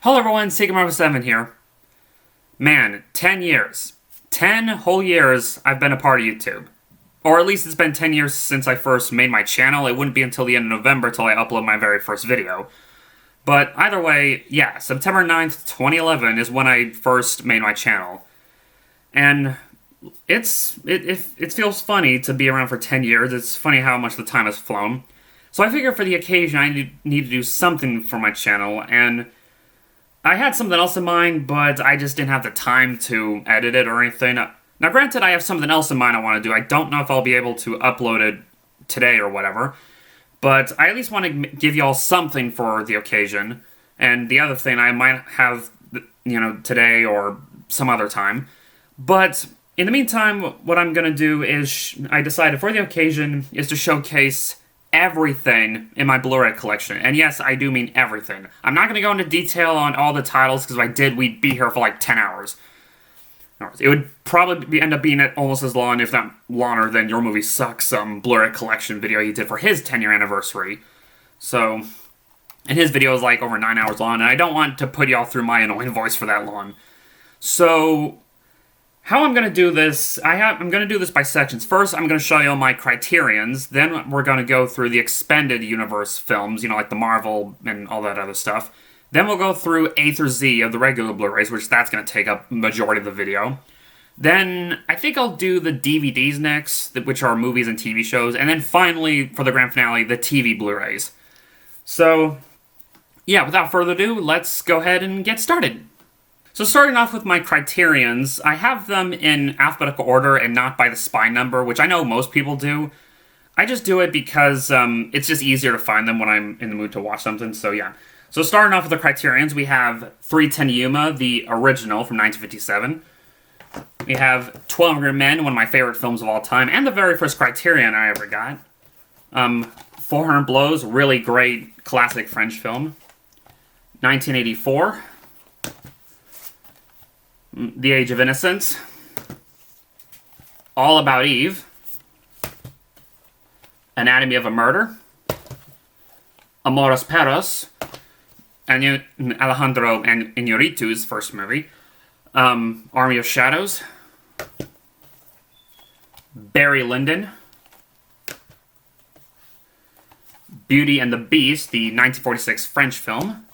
Hello everyone, Sigmar7 here. Man, 10 years. 10 whole years I've been a part of YouTube. Or at least it's been 10 years since I first made my channel. It wouldn't be until the end of November till I upload my very first video. But either way, yeah, September 9th, 2011 is when I first made my channel. And it feels funny to be around for 10 years. It's funny how much the time has flown. So I figured for the occasion I need to do something for my channel, and I had something else in mind, but I just didn't have the time to edit it or anything. Now, granted, I have something else in mind I want to do. I don't know if I'll be able to upload it today or whatever, but I at least want to give y'all something for the occasion. And the other thing I might have, today or some other time. But in the meantime, what I'm going to do is, I decided for the occasion, is to showcase everything in my Blu Ray collection. And yes, I do mean everything. I'm not going to go into detail on all the titles, because if I did, we'd be here for like 10 hours. It would probably end up being almost as long, if not longer, than Your Movie Sucks Blu Ray Collection video he did for his 10-year anniversary. So, and his video is like over 9 hours long, and I don't want to put y'all through my annoying voice for that long. So, how I'm going to do this, I'm going to do this by sections. First, I'm going to show you my Criterions. Then we're going to go through the expanded universe films, like the Marvel and all that other stuff. Then we'll go through A through Z of the regular Blu-rays, which that's going to take up majority of the video. Then I think I'll do the DVDs next, which are movies and TV shows. And then finally, for the grand finale, the TV Blu-rays. So, yeah, without further ado, let's go ahead and get started. So starting off with my Criterions, I have them in alphabetical order and not by the spine number, which I know most people do. I just do it because it's just easier to find them when I'm in the mood to watch something, so yeah. So starting off with the Criterions, we have 3:10 Yuma, the original from 1957. We have 12 Angry Men, one of my favorite films of all time, and the very first Criterion I ever got. 400 Blows, really great classic French film. 1984. The Age of Innocence, All About Eve, Anatomy of a Murder, Amores Perros, and Alejandro Iñárritu's first movie, Army of Shadows, Barry Lyndon, Beauty and the Beast, the 1946 French film,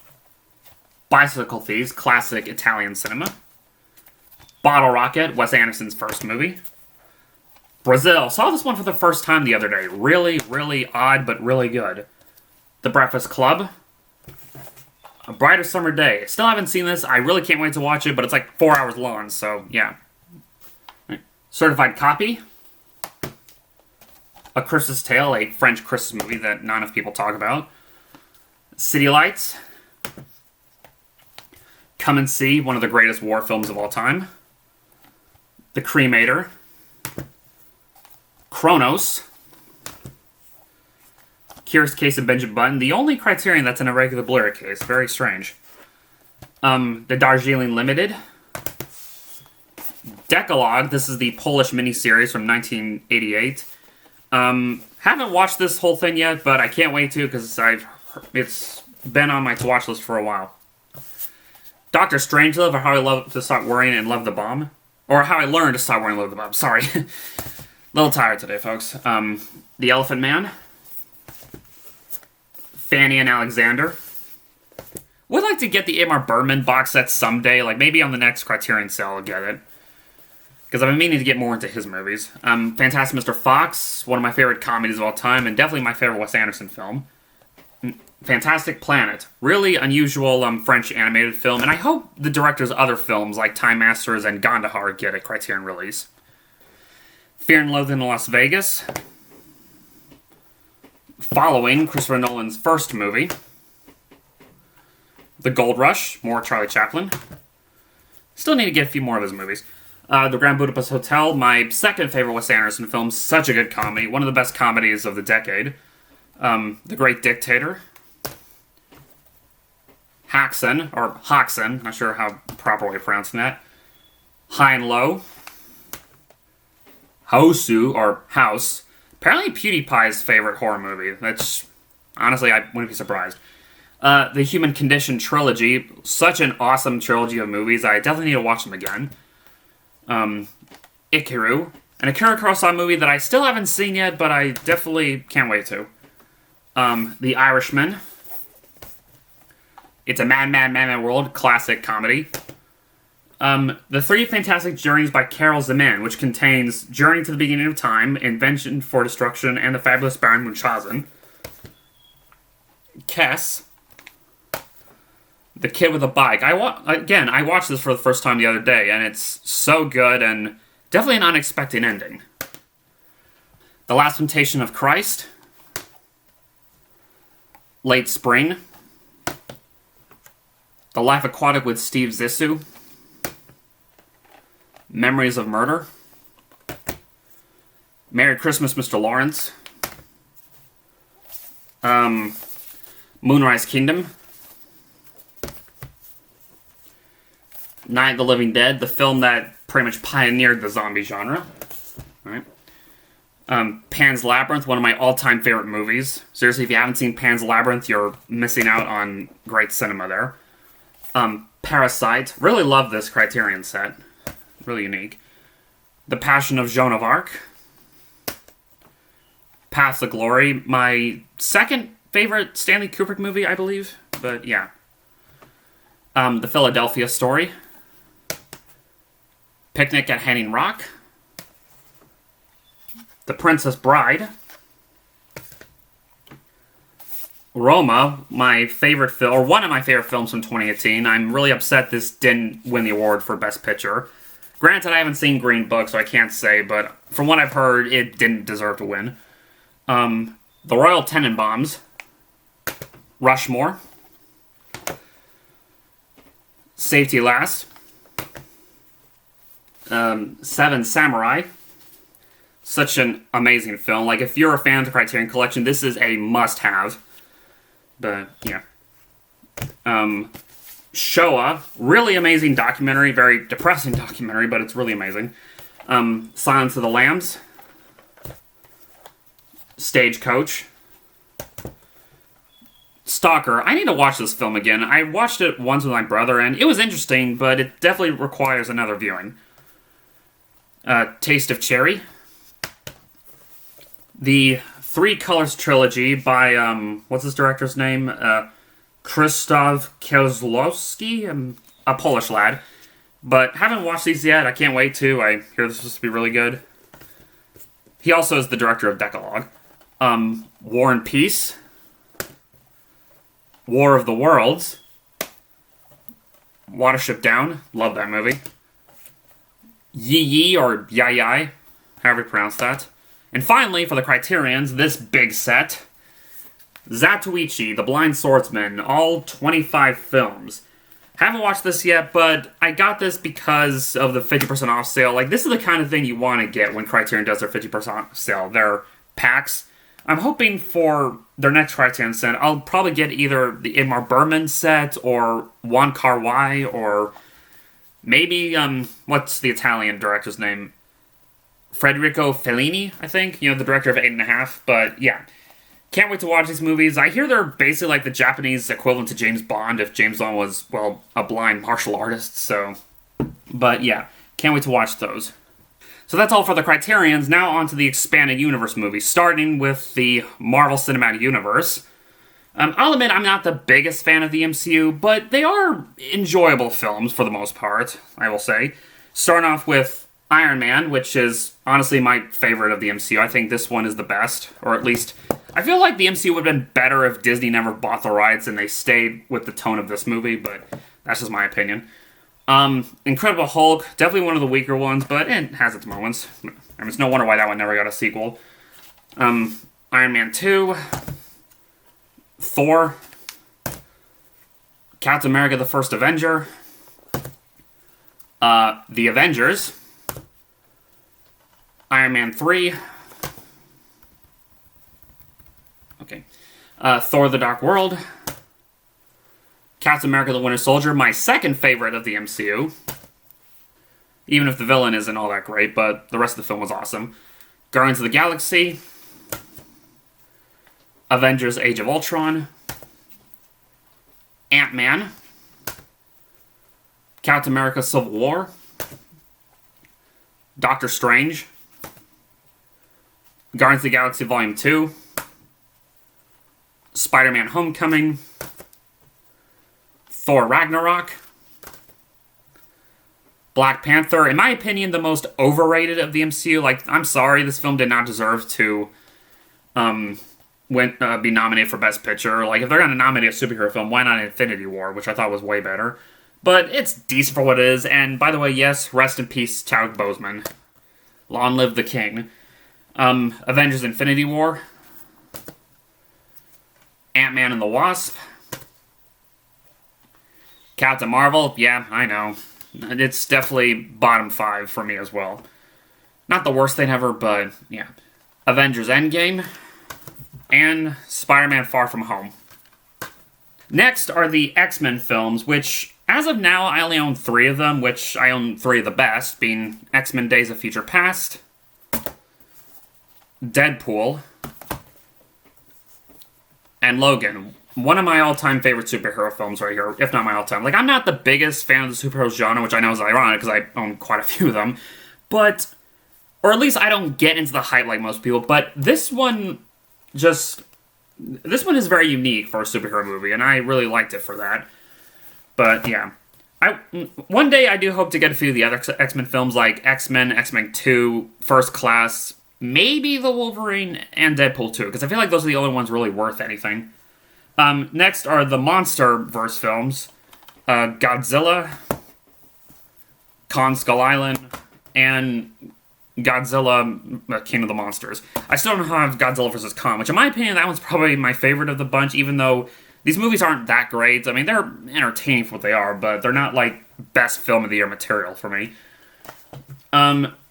Bicycle Thieves, classic Italian cinema, Bottle Rocket, Wes Anderson's first movie. Brazil. Saw this one for the first time the other day. Really, really odd, but really good. The Breakfast Club. A Brighter Summer Day. Still haven't seen this. I really can't wait to watch it, but it's like 4 hours long, so yeah. Certified Copy. A Christmas Tale, a French Christmas movie that not enough people talk about. City Lights. Come and See, one of the greatest war films of all time. The Cremator, Kronos, Curious Case of Benjamin Button, the only Criterion that's in a regular Blu-ray case, very strange. The Darjeeling Limited, Decalogue, this is the Polish miniseries from 1988. Haven't watched this whole thing yet, but I can't wait to, because it's been on my to-watch list for a while. Dr. Strangelove, or How I Love to Stop Worrying and Love the Bomb. Or How I Learned to Stop Worrying and Love the Bomb. Sorry. A little tired today, folks. The Elephant Man. Fanny and Alexander. Would like to get the Ingmar Bergman box set someday. Like, maybe on the next Criterion sale I'll get it. Because I've been meaning to get more into his movies. Fantastic Mr. Fox. One of my favorite comedies of all time. And definitely my favorite Wes Anderson film. Fantastic Planet. Really unusual French animated film, and I hope the director's other films like Time Masters and Gandahar get a Criterion release. Fear and Loathing in Las Vegas. Following Christopher Nolan's first movie. The Gold Rush, more Charlie Chaplin. Still need to get a few more of his movies. The Grand Budapest Hotel, my second favorite Wes Anderson film, such a good comedy, one of the best comedies of the decade. The Great Dictator. Haxan, or Hoxan, not sure how proper way of pronouncing that. High and Low. Hosu, or House. Apparently PewDiePie's favorite horror movie. That's, honestly, I wouldn't be surprised. The Human Condition Trilogy, such an awesome trilogy of movies. I definitely need to watch them again. Ikiru, an Akira Kurosawa movie that I still haven't seen yet, but I definitely can't wait to. The Irishman. It's a mad world, classic comedy. The Three Fantastic Journeys by Carol Zeman, which contains Journey to the Beginning of Time, Invention for Destruction, and The Fabulous Baron Munchausen. Kess. The Kid with a Bike. I watched this for the first time the other day, and it's so good, and definitely an unexpected ending. The Last Temptation of Christ. Late Spring. The Life Aquatic with Steve Zissou. Memories of Murder. Merry Christmas, Mr. Lawrence. Moonrise Kingdom. Night of the Living Dead, the film that pretty much pioneered the zombie genre. All right. Pan's Labyrinth, one of my all-time favorite movies. Seriously, if you haven't seen Pan's Labyrinth, you're missing out on great cinema there. Parasite, really love this Criterion set. Really unique. The Passion of Joan of Arc. Paths of Glory, my second favorite Stanley Kubrick movie, I believe. But yeah. The Philadelphia Story. Picnic at Hanging Rock. The Princess Bride. Roma, my favorite film, or one of my favorite films from 2018. I'm really upset this didn't win the award for Best Picture. Granted, I haven't seen Green Book, so I can't say, but from what I've heard, it didn't deserve to win. The Royal Tenenbaums. Rushmore. Safety Last. Seven Samurai. Such an amazing film. Like, if you're a fan of the Criterion Collection, this is a must-have. But, yeah. Showa. Really amazing documentary. Very depressing documentary, but it's really amazing. Silence of the Lambs. Stagecoach. Stalker. I need to watch this film again. I watched it once with my brother, and it was interesting, but it definitely requires another viewing. Taste of Cherry. The Three Colors Trilogy by, what's his director's name? Krzysztof Kieślowski, a Polish lad. But haven't watched these yet. I can't wait to. I hear this is supposed to be really good. He also is the director of Decalogue. War and Peace. War of the Worlds. Watership Down. Love that movie. Yi Yi, or Yai Yai, however you pronounce that. And finally, for the Criterions, this big set. Zatuichi, The Blind Swordsman, all 25 films. Haven't watched this yet, but I got this because of the 50% off sale. Like, this is the kind of thing you want to get when Criterion does their 50% off sale. Their packs. I'm hoping for their next Criterion set, I'll probably get either the Ingmar Bergman set, or Wong Kar-wai, or maybe, what's the Italian director's name? Federico Fellini, I think. You know, the director of 8.5. But, yeah. Can't wait to watch these movies. I hear they're basically like the Japanese equivalent to James Bond, if James Bond was, well, a blind martial artist, so. But, yeah. Can't wait to watch those. So that's all for the Criterions. Now on to the Expanded Universe movies, starting with the Marvel Cinematic Universe. I'll admit I'm not the biggest fan of the MCU, but they are enjoyable films for the most part, I will say. Starting off with Iron Man, which is honestly my favorite of the MCU. I think this one is the best, or at least I feel like the MCU would have been better if Disney never bought the rights and they stayed with the tone of this movie, but that's just my opinion. Incredible Hulk, definitely one of the weaker ones, but it has its moments. I mean, it's no wonder why that one never got a sequel. Iron Man 2, Thor, Captain America: The First Avenger, The Avengers, Iron Man 3, okay, Thor: The Dark World, Captain America: The Winter Soldier, my second favorite of the MCU, even if the villain isn't all that great, but the rest of the film was awesome. Guardians of the Galaxy, Avengers: Age of Ultron, Ant-Man, Captain America Civil War, Doctor Strange, Guardians of the Galaxy Volume 2, Spider-Man Homecoming, Thor Ragnarok, Black Panther, in my opinion, the most overrated of the MCU. Like, I'm sorry, this film did not deserve to be nominated for Best Picture. Like, if they're going to nominate a superhero film, why not Infinity War, which I thought was way better. But it's decent for what it is, and by the way, yes, rest in peace, Chadwick Boseman. Long live the king. Avengers Infinity War, Ant-Man and the Wasp, Captain Marvel, yeah, I know. It's definitely bottom 5 for me as well. Not the worst thing ever, but yeah. Avengers Endgame, and Spider-Man Far From Home. Next are the X-Men films, which, as of now, I only own 3 of them, which I own 3 of the best, being X-Men Days of Future Past, Deadpool, and Logan. One of my all-time favorite superhero films right here, if not my all-time. Like, I'm not the biggest fan of the superhero genre, which I know is ironic because I own quite a few of them, but, or at least I don't get into the hype like most people, but this one is very unique for a superhero movie, and I really liked it for that. But, yeah. One day I do hope to get a few of the other X-Men films, like X-Men, X-Men 2, First Class, maybe the Wolverine, and Deadpool 2, because I feel like those are the only ones really worth anything. Next are the MonsterVerse films, Godzilla, Kong Skull Island, and Godzilla, King of the Monsters. I still don't have Godzilla vs. Kong, which in my opinion, that one's probably my favorite of the bunch, even though these movies aren't that great. I mean, they're entertaining for what they are, but they're not, like, best film of the year material for me.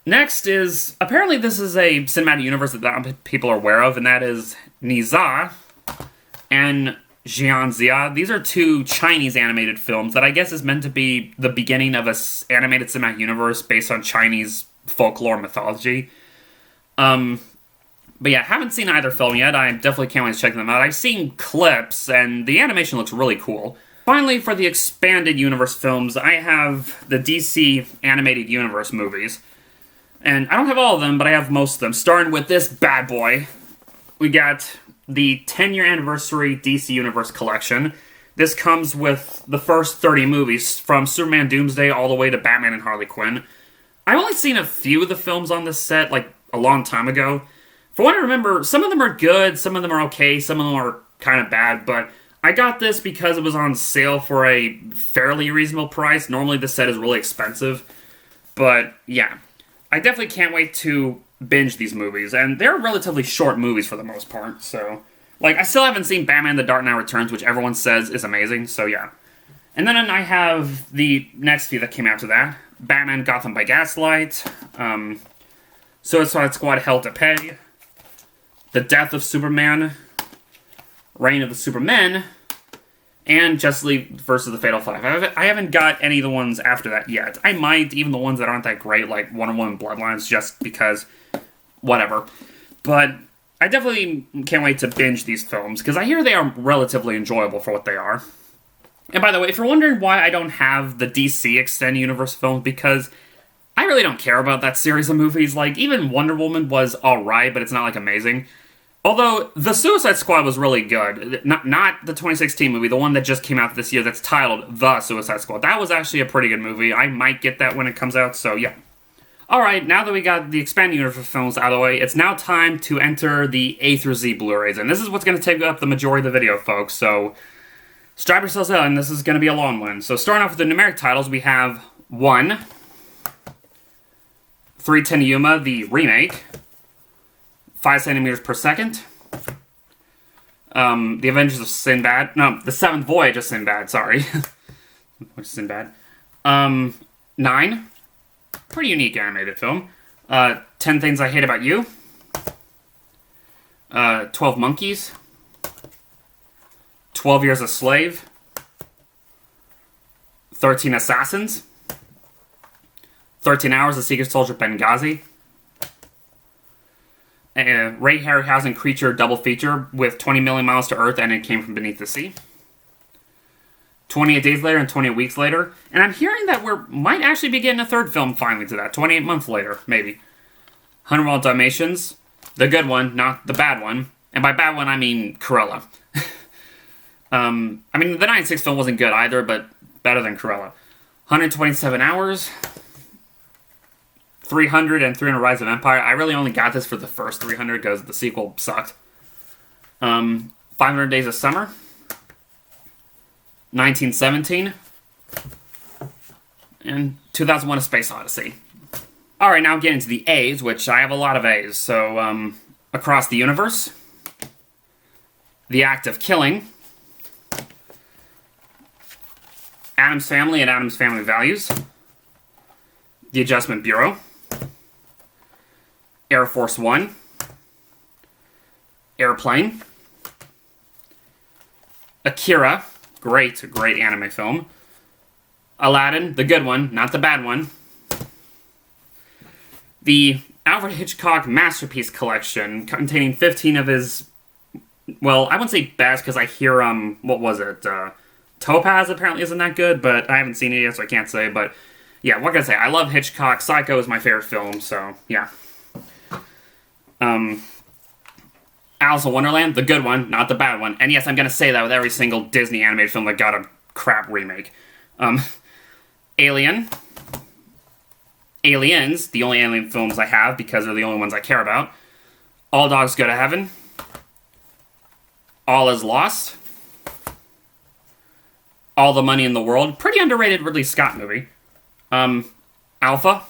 Next is, apparently this is a cinematic universe that not people are aware of, and that is Niza and Jianxia. These are 2 Chinese animated films that I guess is meant to be the beginning of an animated cinematic universe based on Chinese folklore mythology. But yeah, haven't seen either film yet. I definitely can't wait to check them out. I've seen clips, and the animation looks really cool. Finally, for the expanded universe films, I have the DC animated universe movies. And I don't have all of them, but I have most of them. Starting with this bad boy, we got the 10-year anniversary DC Universe Collection. This comes with the first 30 movies, from Superman Doomsday all the way to Batman and Harley Quinn. I've only seen a few of the films on this set, like, a long time ago. For what I remember, some of them are good, some of them are okay, some of them are kind of bad, but I got this because it was on sale for a fairly reasonable price. Normally this set is really expensive, but yeah. I definitely can't wait to binge these movies, and they're relatively short movies for the most part, so... Like, I still haven't seen Batman The Dark Knight Returns, which everyone says is amazing, so yeah. And then I have the next few that came after that. Batman Gotham by Gaslight, Suicide Squad Hell to Pay, The Death of Superman, Reign of the Supermen, and Justice League vs. the Fatal Five. I haven't got any of the ones after that yet. I might, even the ones that aren't that great, like Wonder Woman Bloodlines, just because, whatever. But I definitely can't wait to binge these films, because I hear they are relatively enjoyable for what they are. And by the way, if you're wondering why I don't have the DC Extended Universe films, because I really don't care about that series of movies. Like, even Wonder Woman was alright, but it's not, like, amazing. Although, the Suicide Squad was really good. Not the 2016 movie, the one that just came out this year that's titled The Suicide Squad. That was actually a pretty good movie. I might get that when it comes out, so yeah. Alright, now that we got the Expanded Universe films out of the way, it's now time to enter the A through Z Blu-rays. And this is what's going to take up the majority of the video, folks, so strap yourselves in, and this is going to be a long one. So starting off with the numeric titles, we have 1, 310 Yuma, the remake, 5 centimeters per second, The Avengers of Sinbad, no, The Seventh Voyage of Sinbad, sorry. Which is Sinbad. 9, pretty unique animated film. 10 Things I Hate About You. 12 Monkeys. 12 Years a Slave. 13 Assassins. 13 Hours, The Secret Soldier Benghazi. Ray Harryhausen Creature double feature with 20 Million Miles to Earth and It Came from Beneath the Sea. 28 Days Later and 28 Weeks Later. And I'm hearing that might actually be getting a third film finally to that. 28 Months Later, maybe. 101 Dalmatians. The good one, not the bad one. And by bad one, I mean Cruella. I mean, the 96 film wasn't good either, but better than Cruella. 127 Hours. 300 and 300 Rise of Empire. I really only got this for the first 300 because the sequel sucked. 500 Days of Summer. 1917. And 2001 A Space Odyssey. Alright, now I'm getting to the A's, which I have a lot of A's. So, Across the Universe. The Act of Killing. Addams Family and Addams Family Values. The Adjustment Bureau. Air Force One. Airplane. Akira. Great anime film. Aladdin, the good one, not the bad one. The Alfred Hitchcock Masterpiece Collection, containing 15 of his, well, I wouldn't say best, because I hear, what was it? Topaz apparently isn't that good, but I haven't seen it yet, so I can't say, but yeah, what can I say? I love Hitchcock. Psycho is my favorite film, so yeah. Alice in Wonderland, the good one, not the bad one. And yes, I'm going to say that with every single Disney animated film that got a crap remake. Alien. Aliens, the only alien films I have because they're the only ones I care about. All Dogs Go to Heaven. All Is Lost. All the Money in the World. Pretty underrated Ridley Scott movie. Alpha.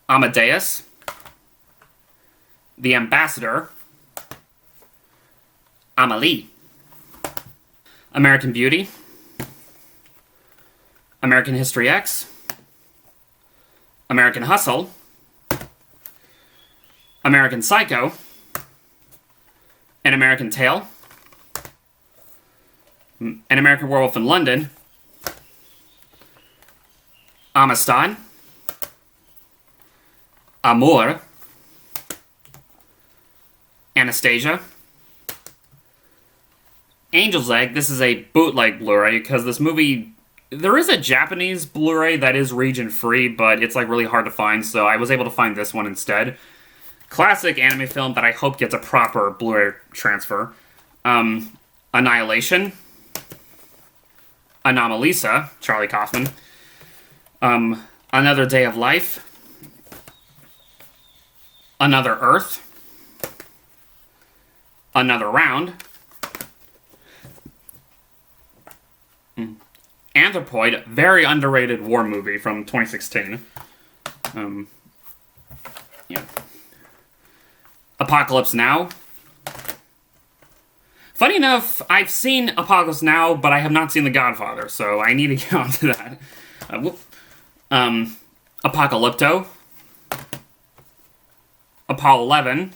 Amadeus. The Ambassador. Amelie. American Beauty. American History X. American Hustle. American Psycho. An American Tale. An American Werewolf in London. Amistad. Amour. Anastasia. Angel's Egg. This is a bootleg Blu-ray because this movie, there is a Japanese Blu-ray that is region-free, but it's like really hard to find, so I was able to find this one instead. Classic anime film that I hope gets a proper Blu-ray transfer. Annihilation. Anomalisa, Charlie Kaufman. Another Day of Life. Another Earth. Another Round. Anthropoid, very underrated war movie from 2016. Yeah. Apocalypse Now. Funny enough, I've seen Apocalypse Now, but I have not seen The Godfather, so I need to get onto that. Apocalypto. Apollo 11.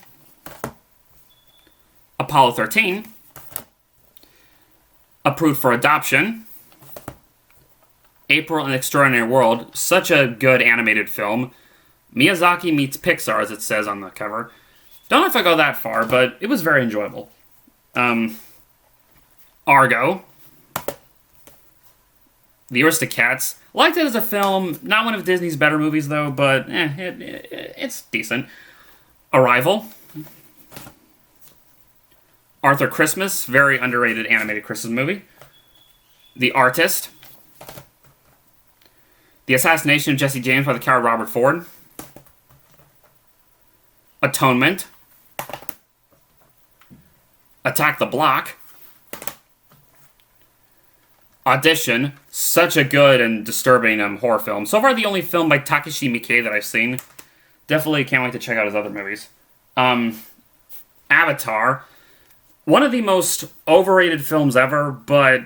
Apollo 13. Approved for Adoption. April in Extraordinary World. Such a good animated film. Miyazaki meets Pixar, as it says on the cover. Don't know if I go that far, but it was very enjoyable. Argo. The Aristocats. Liked it as a film. Not one of Disney's better movies, though, but it's decent. Arrival. Arthur Christmas. Very underrated animated Christmas movie. The Artist. The Assassination of Jesse James by the coward Robert Ford. Atonement. Attack the Block. Audition. Such a good and disturbing horror film. So far the only film by Takashi Miike that I've seen. Definitely can't wait to check out his other movies. Avatar. One of the most overrated films ever, but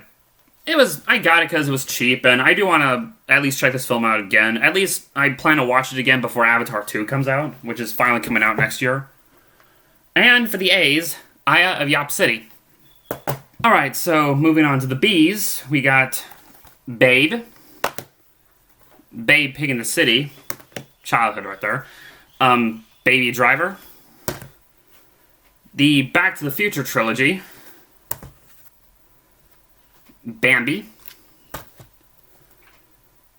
I got it because it was cheap, and I do want to at least check this film out again. At least I plan to watch it again before Avatar 2 comes out, which is finally coming out next year. And for the A's, Aya of Yop City. Alright, so moving on to the B's, we got Babe. Babe, Pig in the City. Childhood right there. Baby Driver. The Back to the Future trilogy. Bambi.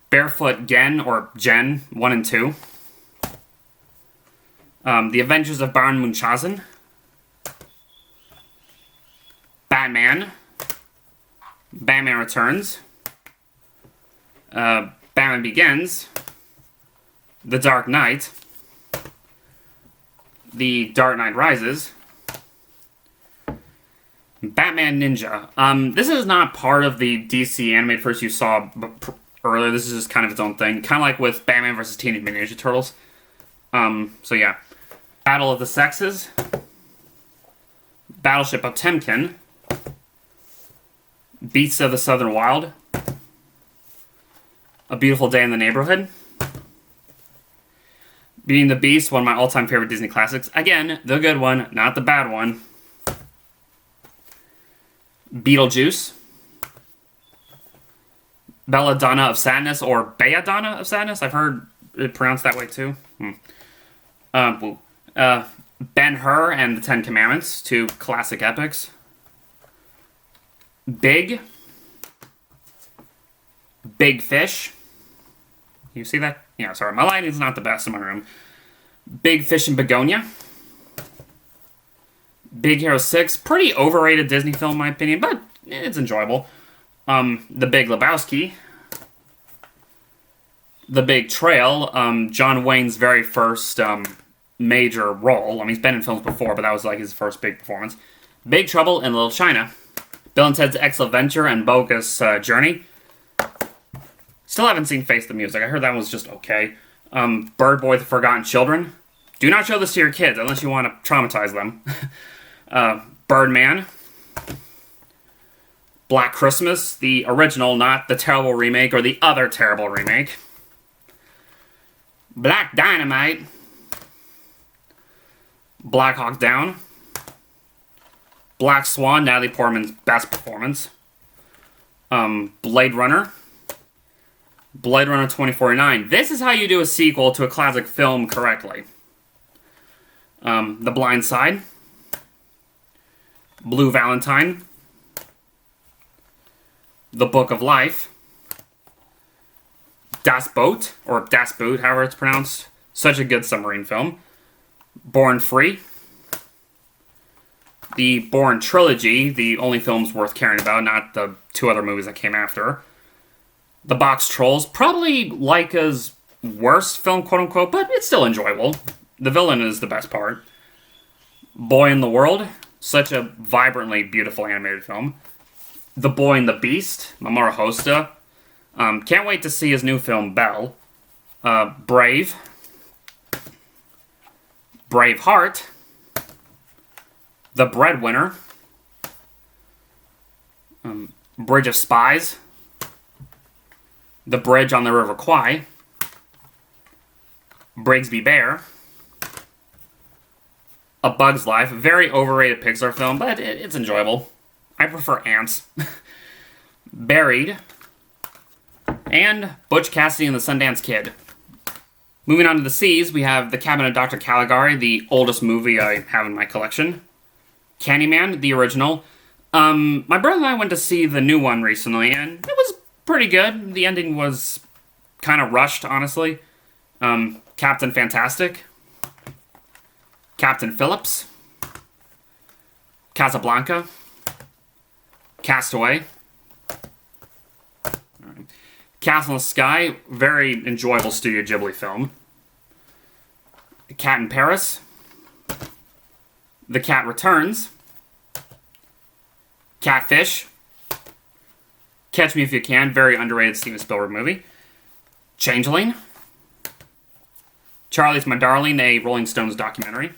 Barefoot Gen, or Gen 1 and 2. The Avengers of Baron Munchausen. Batman. Batman Returns. Batman Begins. The Dark Knight. The Dark Knight Rises. Batman Ninja. This is not part of the DC animated first you saw earlier. This is just kind of its own thing. Kind of like with Batman vs. Teenage Mutant Ninja Turtles. So yeah. Battle of the Sexes. Battleship Potemkin. Beasts of the Southern Wild. A Beautiful Day in the Neighborhood. Beauty and the Beast, one of my all-time favorite Disney classics. Again, the good one, not the bad one. Beetlejuice. Belladonna of Sadness, or Belladonna of Sadness. I've heard it pronounced that way too. Ben-Hur and the Ten Commandments, two classic epics. Big Fish. You see that? Yeah, sorry, my lighting's not the best in my room. Big Fish and Begonia. Big Hero 6, pretty overrated Disney film in my opinion, but it's enjoyable. The Big Lebowski. The Big Trail, John Wayne's very first major role. I mean, he's been in films before, but that was like his first big performance. Big Trouble in Little China. Bill and Ted's Excellent Adventure and Bogus Journey. Still haven't seen Face the Music. I heard that was just okay. Bird Boy, The Forgotten Children. Do not show this to your kids unless you want to traumatize them. Birdman. Black Christmas, the original, not the terrible remake or the other terrible remake. Black Dynamite. Black Hawk Down. Black Swan, Natalie Portman's best performance. Blade Runner. Blade Runner 2049. This is how you do a sequel to a classic film correctly. The Blind Side. Blue Valentine. The Book of Life. Das Boot, or Das Boot, however it's pronounced. Such a good submarine film. Born Free. The Bourne Trilogy, the only films worth caring about, not the two other movies that came after. The Box Trolls, probably Laika's worst film, quote-unquote, but it's still enjoyable. The villain is the best part. Boy in the World, such a vibrantly beautiful animated film. The Boy and the Beast, Mamoru Hosoda. Can't wait to see his new film, Belle. Brave. Braveheart. The Breadwinner. Bridge of Spies. The Bridge on the River Kwai. Brigsby Bear. A Bug's Life. A very overrated Pixar film, but it's enjoyable. I prefer Ants. Buried. And Butch Cassidy and the Sundance Kid. Moving on to the seas, we have The Cabin of Dr. Caligari, the oldest movie I have in my collection. Candyman, the original. My brother and I went to see the new one recently, and it was pretty good. The ending was kind of rushed, honestly. Captain Fantastic. Captain Phillips. Casablanca. Castaway. Castle in the Sky, very enjoyable Studio Ghibli film. Cat in Paris. The Cat Returns. Catfish. Catch Me If You Can, very underrated Steven Spielberg movie. Changeling. Charlie's My Darling, a Rolling Stones documentary.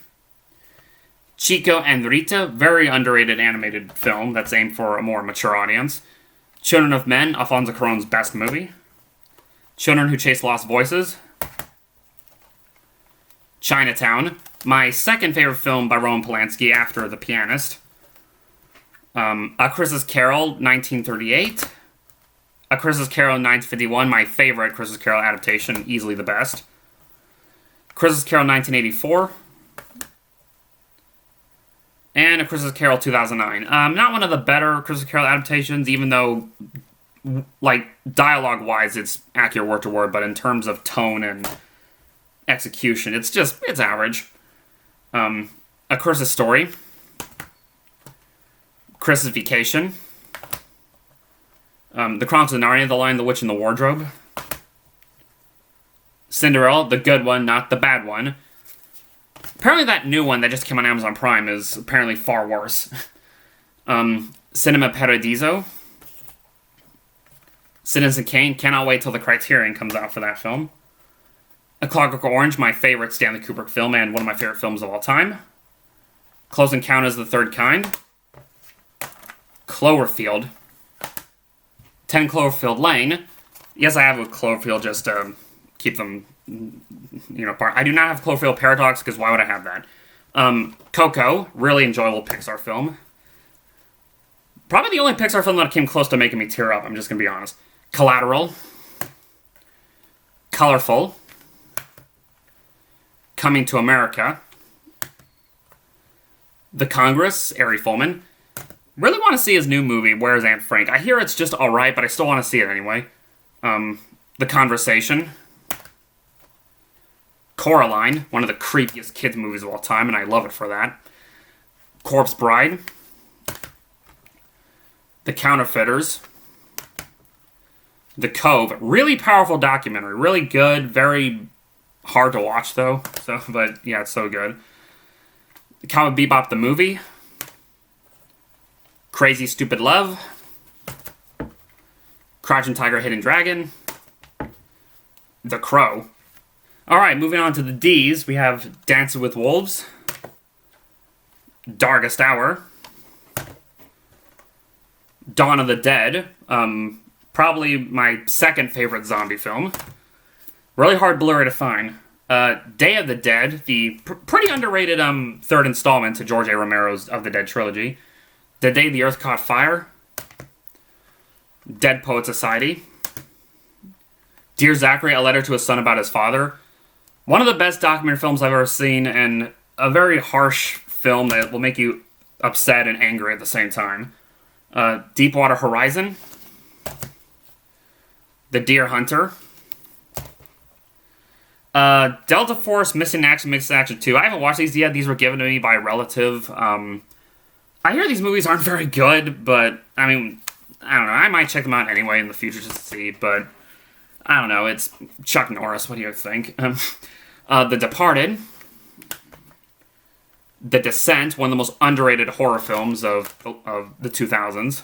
Chico and Rita, very underrated animated film that's aimed for a more mature audience. Children of Men, Alfonso Cuarón's best movie. Children Who Chase Lost Voices. Chinatown, my second favorite film by Roman Polanski after The Pianist. A Christmas Carol, 1938. A Christmas Carol, 1951, my favorite Christmas Carol adaptation, easily the best. Christmas Carol, 1984. And A Christmas Carol 2009. Not one of the better Christmas Carol adaptations, even though, like, dialogue-wise, it's accurate word to word, but in terms of tone and execution, it's average. A Christmas Story. Christmas Vacation. The Chronicles of Narnia, The Lion, the Witch, and the Wardrobe. Cinderella, the good one, not the bad one. Apparently that new one that just came on Amazon Prime is apparently far worse. Cinema Paradiso. Citizen Kane, cannot wait till the Criterion comes out for that film. A Clockwork Orange, my favorite Stanley Kubrick film and one of my favorite films of all time. Close Encounters of the Third Kind. Cloverfield. 10 Cloverfield Lane. Yes, I have with Cloverfield, just keep them, apart. I do not have Cloverfield Paradox, because why would I have that? Coco, really enjoyable Pixar film. Probably the only Pixar film that came close to making me tear up, I'm just going to be honest. Collateral. Colorful. Coming to America. The Congress, Ari Folman. Really want to see his new movie, Where's Aunt Frank? I hear it's just alright, but I still want to see it anyway. The Conversation. Coraline, one of the creepiest kids movies of all time, and I love it for that. Corpse Bride. The Counterfeiters. The Cove, really powerful documentary, really good, very hard to watch though, but yeah, it's so good. Cowboy Bebop the movie. Crazy Stupid Love. Crouching Tiger, Hidden Dragon. The Crow. Alright, moving on to the D's, we have Dances with Wolves. Darkest Hour. Dawn of the Dead. Probably my second favorite zombie film. Really hard Blu Ray to find. Day of the Dead, the pretty underrated third installment to George A. Romero's Of the Dead trilogy. The Day the Earth Caught Fire. Dead Poet Society. Dear Zachary, A Letter to a Son About His Father. One of the best documentary films I've ever seen, and a very harsh film that will make you upset and angry at the same time. Deepwater Horizon. The Deer Hunter. Delta Force, Missing Action, Mixed Action 2. I haven't watched these yet. These were given to me by a relative. I hear these movies aren't very good, but, I mean, I don't know. I might check them out anyway in the future just to see, but I don't know. It's Chuck Norris. What do you think? The Departed. The Descent, one of the most underrated horror films of the 2000s.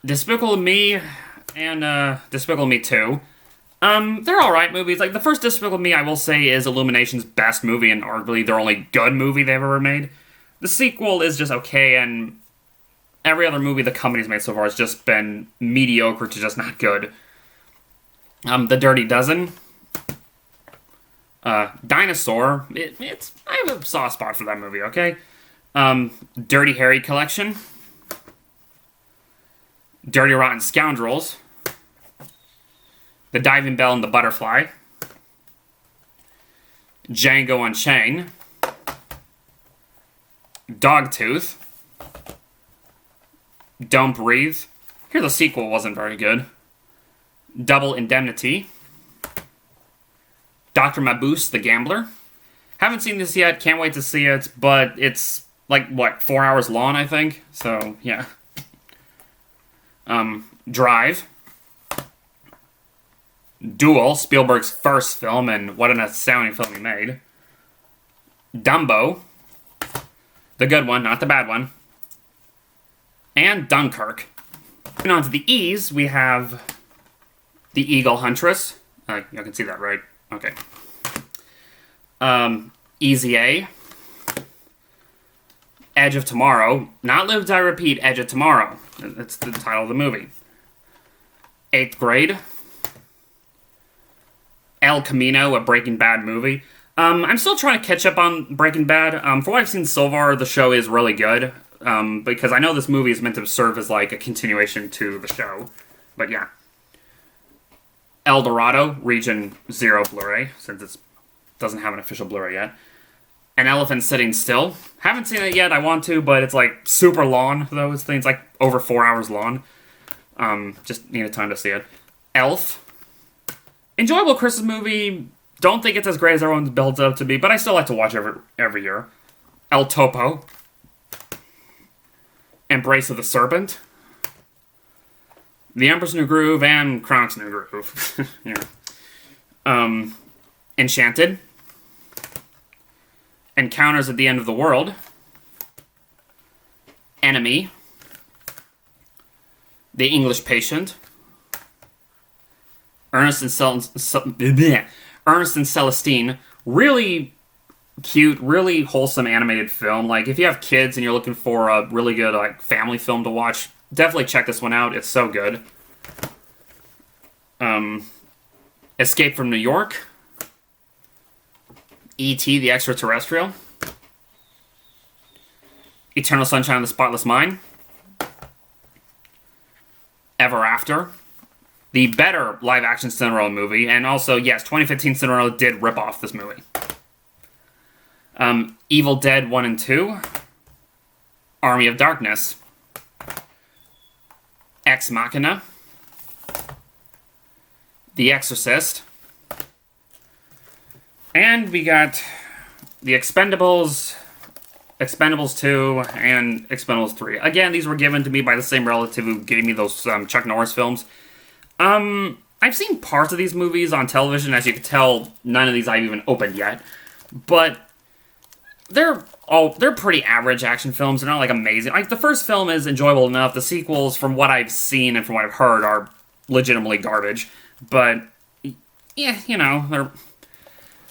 Despicable Me and Despicable Me 2. They're alright movies. Like, the first Despicable Me, I will say, is Illumination's best movie and arguably their only good movie they've ever made. The sequel is just okay, and every other movie the company's made so far has just been mediocre to just not good. The Dirty Dozen. Dinosaur. I have a soft spot for that movie, okay? Dirty Harry Collection. Dirty Rotten Scoundrels. The Diving Bell and the Butterfly. Django Unchained. Dogtooth. Don't Breathe. Here the sequel wasn't very good. Double Indemnity. Dr. Mabuse, The Gambler. Haven't seen this yet, can't wait to see it, but it's, like, what, 4 hours long, I think? So, yeah. Drive. Duel, Spielberg's first film, and what an astounding film he made. Dumbo. The good one, not the bad one. And Dunkirk. Moving on to the E's, we have The Eagle Huntress. You can see that, right? Okay. Easy A. Edge of Tomorrow. Not Live, Die, Repeat, Edge of Tomorrow. That's the title of the movie. 8th Grade. El Camino, a Breaking Bad movie. I'm still trying to catch up on Breaking Bad. For what I've seen so far, the show is really good. Because I know this movie is meant to serve as like a continuation to the show. But yeah. El Dorado, Region 0 Blu-ray, since it doesn't have an official Blu-ray yet. An Elephant Sitting Still. Haven't seen it yet, I want to, but it's like super long, though. It's like over 4 hours long. Just need a time to see it. Elf. Enjoyable Christmas movie. Don't think it's as great as everyone builds it up to be, but I still like to watch it every year. El Topo. Embrace of the Serpent. The Emperor's New Groove and Kronk's New Groove. Yeah. Enchanted. Encounters at the End of the World. Enemy. The English Patient. Ernest and Celestine. Really cute, really wholesome animated film. Like, if you have kids and you're looking for a really good like family film to watch, definitely check this one out. It's so good. Escape from New York. E.T. the Extraterrestrial. Eternal Sunshine of the Spotless Mind. Ever After. The better live-action Cinderella movie. And also, yes, 2015 Cinderella did rip off this movie. Evil Dead 1 and 2. Army of Darkness. Ex Machina. The Exorcist. And we got The Expendables, Expendables 2, and Expendables 3. Again, these were given to me by the same relative who gave me those Chuck Norris films. I've seen parts of these movies on television. As you can tell, none of these I've even opened yet. But they're pretty average action films. They're not, like, amazing. Like, the first film is enjoyable enough. The sequels, from what I've seen and from what I've heard, are legitimately garbage. But, yeah, you know,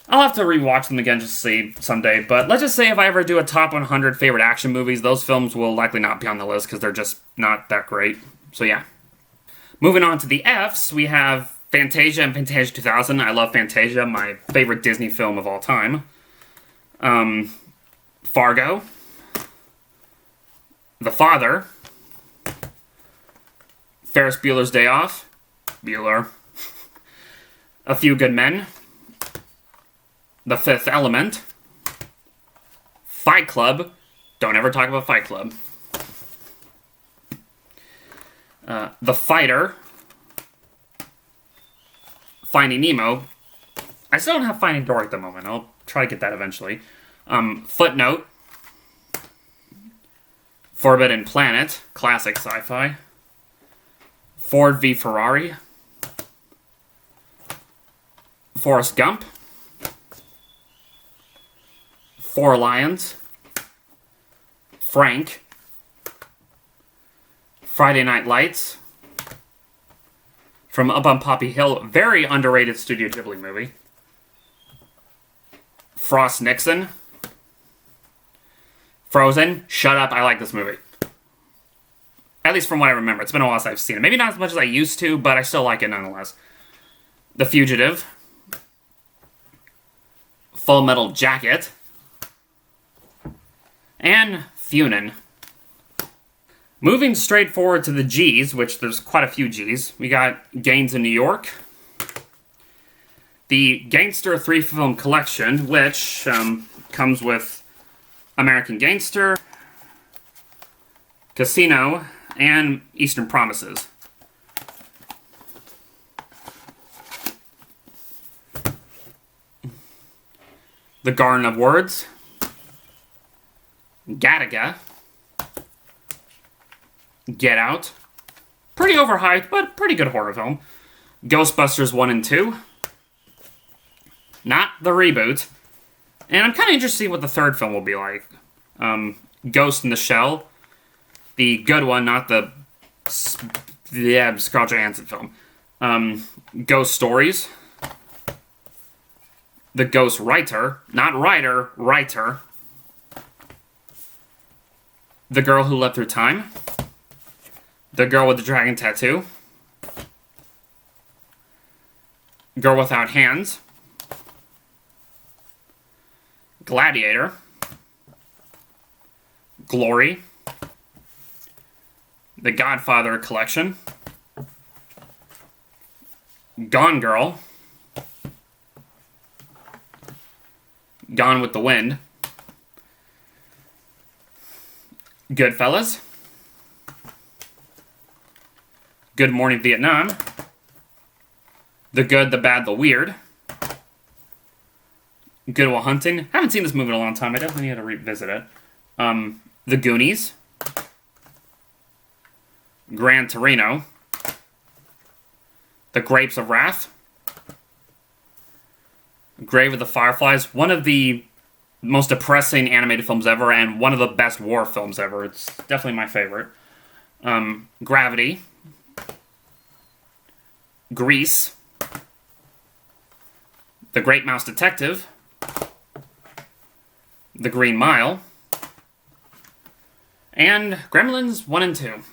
I'll have to rewatch them again just to see someday. But let's just say if I ever do a top 100 favorite action movies, those films will likely not be on the list because they're just not that great. So, yeah. Moving on to the Fs, we have Fantasia and Fantasia 2000. I love Fantasia, my favorite Disney film of all time. Fargo. The Father. Ferris Bueller's Day Off. Bueller. A Few Good Men. The Fifth Element. Fight Club. Don't ever talk about Fight Club. The Fighter. Finding Nemo. I still don't have Finding Dory at the moment. I'll try to get that eventually. Footnote. Forbidden Planet. Classic sci-fi. Ford v Ferrari. Forrest Gump. Four Lions. Frank. Friday Night Lights. From Up on Poppy Hill, very underrated Studio Ghibli movie. Frost Nixon. Frozen. Shut up, I like this movie. At least from what I remember. It's been a while since I've seen it. Maybe not as much as I used to, but I still like it nonetheless. The Fugitive. Full Metal Jacket. And Funin. Moving straight forward to the G's, which there's quite a few G's. We got Gaines in New York. The Gangster 3-film collection, which comes with American Gangster, Casino, and Eastern Promises. The Garden of Words. Gattaca. Get Out. Pretty overhyped, but pretty good horror film. Ghostbusters 1 and 2. Not the reboot. And I'm kind of interested in what the third film will be like. Ghost in the Shell. The good one, not the Scarlett Johansson film. Ghost Stories. The Ghost Writer. Not writer, writer. The Girl Who Leapt Through Time. The Girl with the Dragon Tattoo. Girl Without Hands. Gladiator. Glory. The Godfather Collection. Gone Girl. Gone with the Wind. Goodfellas. Good Morning Vietnam. The Good, the Bad, the Weird. Good Will Hunting. Haven't seen this movie in a long time. I definitely need to revisit it. The Goonies. Gran Torino. The Grapes of Wrath. Grave of the Fireflies. One of the most depressing animated films ever, and one of the best war films ever. It's definitely my favorite. Gravity. Grease. The Great Mouse Detective. The Green Mile. And Gremlins 1 and 2.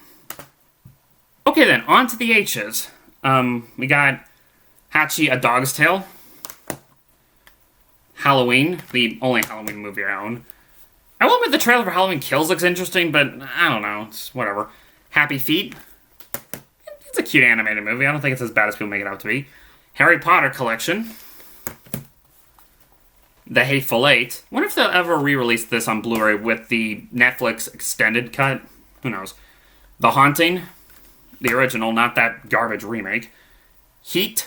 Okay then, on to the H's. We got Hachi, A Dog's Tale. Halloween, the only Halloween movie I own. I will admit the trailer for Halloween Kills looks interesting, but I don't know, it's whatever. Happy Feet. It's a cute animated movie. I don't think it's as bad as people make it out to be. Harry Potter Collection. The Hateful Eight. I wonder if they'll ever re-release this on Blu-ray with the Netflix extended cut. Who knows? The Haunting. The original, not that garbage remake. Heat.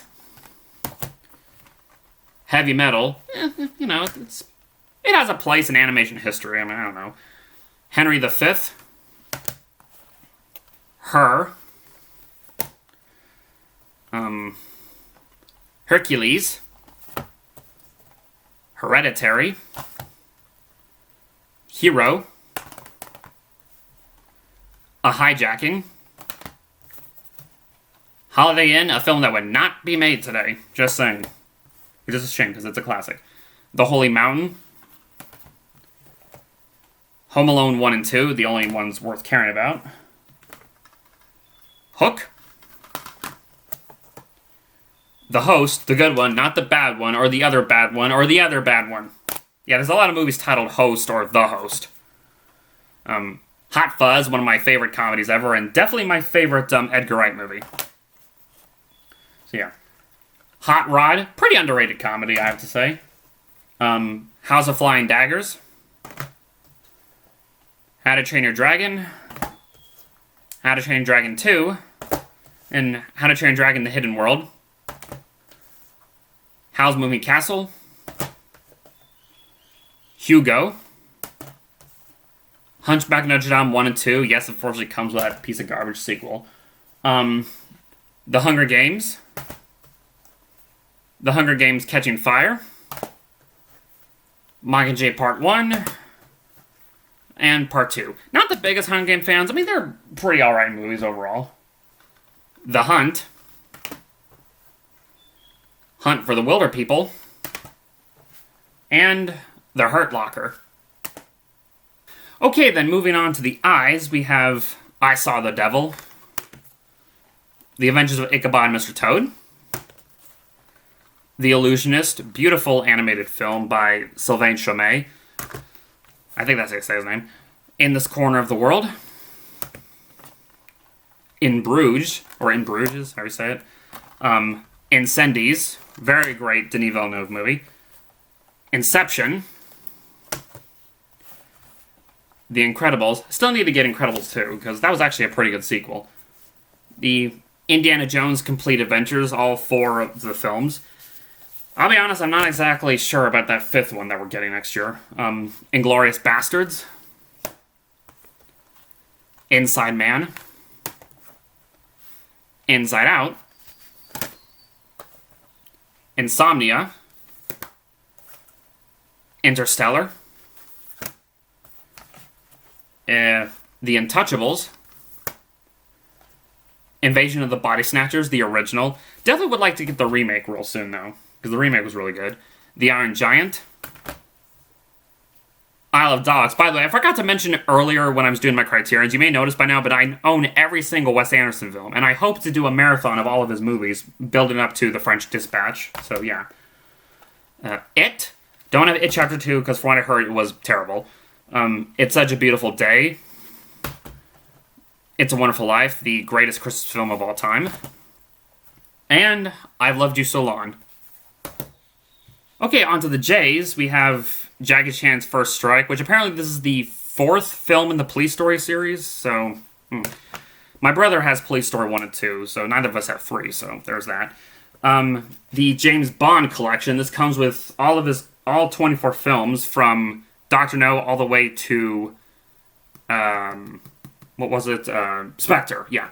Heavy Metal. You know, it has a place in animation history. I mean, I don't know. Henry V. Her. Hercules. Hereditary. Hero. A Hijacking. Holiday Inn, a film that would not be made today. Just saying. It's just a shame because it's a classic. The Holy Mountain. Home Alone 1 and 2, the only ones worth caring about. Hook. The Host, the good one, not the bad one, or the other bad one, or the other bad one. Yeah, there's a lot of movies titled Host or The Host. Hot Fuzz, one of my favorite comedies ever, and definitely my favorite Edgar Wright movie. So yeah. Hot Rod, pretty underrated comedy, I have to say. House of Flying Daggers. How to Train Your Dragon. How to Train Your Dragon 2. And How to Train Your Dragon The Hidden World. Howl's Moving Castle. Hugo. Hunchback of Notre Dame 1 and 2. Yes, unfortunately comes with that piece of garbage sequel. The Hunger Games. The Hunger Games Catching Fire. Mockingjay Part 1. And Part 2. Not the biggest Hunger Game fans. I mean, they're pretty alright movies overall. The Hunt. Hunt for the Wilder People. And The Hurt Locker. Okay, then moving on to the I's, we have I Saw the Devil. The Adventures of Ichabod and Mr. Toad. The Illusionist, beautiful animated film by Sylvain Chomet. I think that's how you say his name. In This Corner of the World. In Bruges, or In Bruges, how you say it. Incendies, very great Denis Villeneuve movie. Inception. The Incredibles. Still need to get Incredibles 2, because that was actually a pretty good sequel. The Indiana Jones Complete Adventures, all 4 of the films. I'll be honest, I'm not exactly sure about that 5th one that we're getting next year. Inglourious Bastards. Inside Man. Inside Out. Insomnia. Interstellar. The Untouchables. Invasion of the Body Snatchers, the original. Definitely would like to get the remake real soon, though, because the remake was really good. The Iron Giant. Isle of Dogs. By the way, I forgot to mention earlier when I was doing my Criterions, you may notice by now, but I own every single Wes Anderson film, and I hope to do a marathon of all of his movies, building up to The French Dispatch, so yeah. It. Don't have It Chapter 2, because from what I heard, it was terrible. It's Such a Beautiful Day. It's a Wonderful Life, the greatest Christmas film of all time. And I've Loved You So Long. Okay, on to the J's. We have Jackie Chan's First Strike, which apparently this is the fourth film in the Police Story series, so... My brother has Police Story 1 and 2, so neither of us have 3, so there's that. The James Bond collection, this comes with all 24 films from Dr. No all the way to... what was it? Spectre, yeah.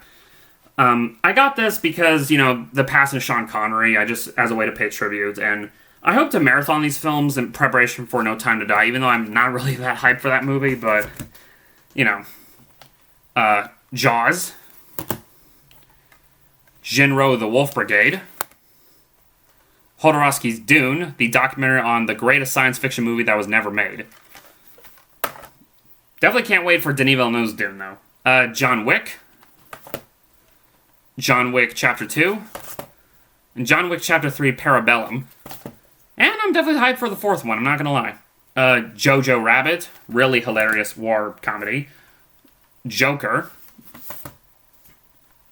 I got this because, the passing of Sean Connery, as a way to pay tribute, and I hope to marathon these films in preparation for No Time to Die, even though I'm not really that hyped for that movie, but, Jaws, Jinro the Wolf Brigade, Jodorowsky's Dune, the documentary on the greatest science fiction movie that was never made. Definitely can't wait for Denis Villeneuve's Dune, though. John Wick Chapter 2, and John Wick Chapter 3 Parabellum. And I'm definitely hyped for the fourth one, I'm not gonna lie. Jojo Rabbit, really hilarious war comedy. Joker,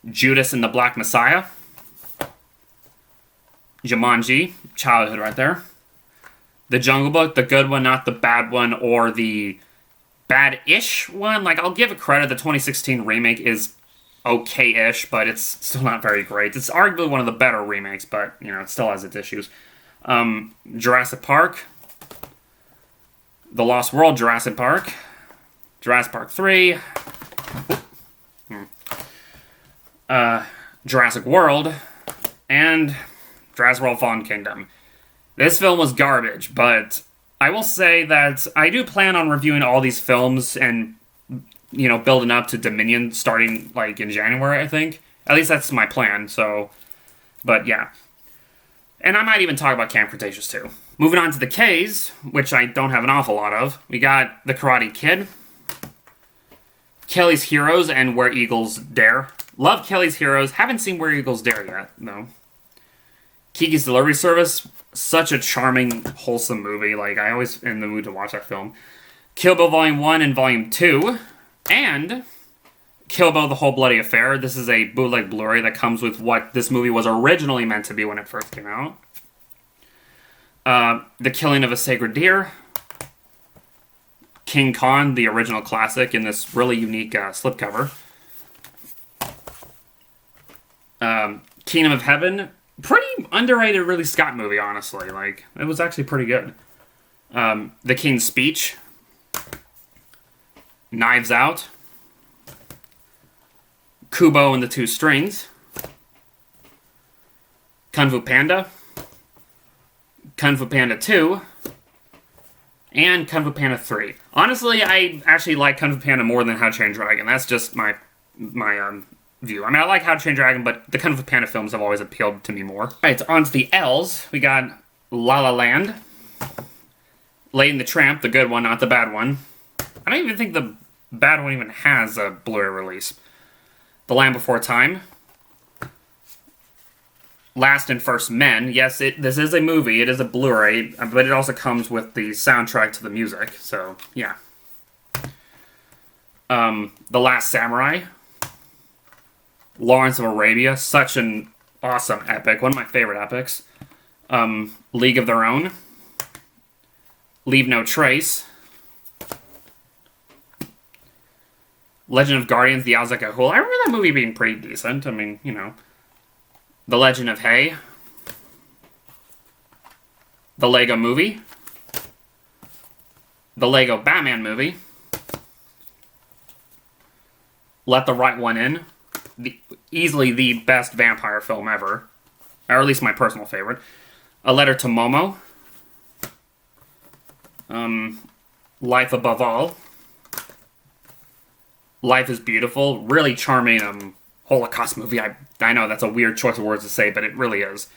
Judas and the Black Messiah, Jumanji, childhood right there. The Jungle Book, the good one, not the bad one, or the bad-ish one. I'll give it credit, the 2016 remake is okay-ish, but it's still not very great. It's arguably one of the better remakes, but, it still has its issues. Jurassic Park, The Lost World Jurassic Park, Jurassic Park 3, Jurassic World, and Jurassic World Fallen Kingdom. This film was garbage, but I will say that I do plan on reviewing all these films and, building up to Dominion starting, in January, I think. At least that's my plan, so... But, yeah. And I might even talk about Camp Cretaceous, too. Moving on to the K's, which I don't have an awful lot of. We got The Karate Kid, Kelly's Heroes, and Where Eagles Dare. Love Kelly's Heroes. Haven't seen Where Eagles Dare yet, though. Kiki's Delivery Service. Such a charming, wholesome movie. I always in the mood to watch that film. Kill Bill Volume 1 and Volume 2. And Kill Bill The Whole Bloody Affair. This is a bootleg Blu Ray that comes with what this movie was originally meant to be when it first came out. The Killing of a Sacred Deer. King Kong, the original classic, in this really unique slipcover. Kingdom of Heaven. Pretty underrated Ridley Scott movie, honestly. It was actually pretty good. The King's Speech. Knives Out. Kubo and the Two Strings. Kung Fu Panda. Kung Fu Panda 2. And Kung Fu Panda 3. Honestly, I actually like Kung Fu Panda more than How to Train Your Dragon. That's just my view. I like How to Train Your Dragon, but the Kung Fu Panda films have always appealed to me more. Alright, on to the L's. We got La La Land. Lady and the Tramp, the good one, not the bad one. I don't even think the bad one even has a Blu-ray release. The Land Before Time. Last and First Men. Yes, this is a movie. It is a Blu-ray, but it also comes with the soundtrack to the music. So, yeah. The Last Samurai. Lawrence of Arabia. Such an awesome epic. One of my favorite epics. League of Their Own. Leave No Trace. Legend of Guardians, the Azekahul. I remember that movie being pretty decent. The Legend of Hay. The Lego Movie. The Lego Batman Movie. Let the Right One In. Easily the best vampire film ever. Or at least my personal favorite. A Letter to Momo. Life Above All. Life is Beautiful. Really charming Holocaust movie. I know that's a weird choice of words to say, but it really is.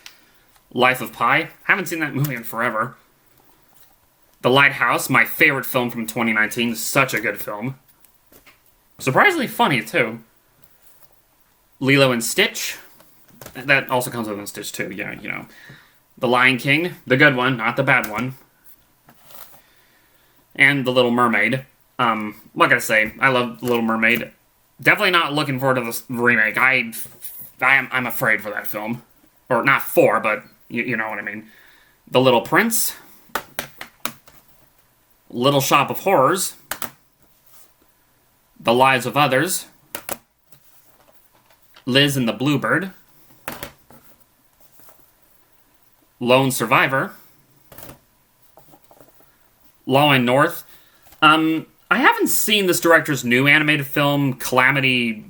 Life of Pi. Haven't seen that movie in forever. The Lighthouse, my favorite film from 2019. Such a good film. Surprisingly funny, too. Lilo and Stitch. That also comes with Stitch, too. Yeah, The Lion King. The good one, not the bad one. And The Little Mermaid. What can I say? I love The Little Mermaid. Definitely not looking forward to this remake. I'm afraid for that film. Or not for, but you know what I mean. The Little Prince. Little Shop of Horrors. The Lives of Others, Liz and the Bluebird, Lone Survivor, Law and North. I haven't seen this director's new animated film, Calamity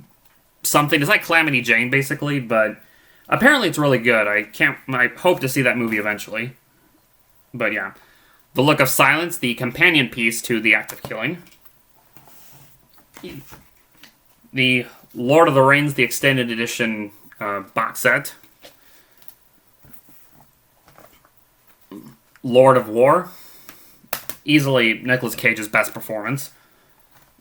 something. It's like Calamity Jane, basically, but apparently it's really good. I hope to see that movie eventually. But yeah. The Look of Silence, the companion piece to The Act of Killing. The Lord of the Rings, the extended edition box set. Lord of War. Easily Nicolas Cage's best performance.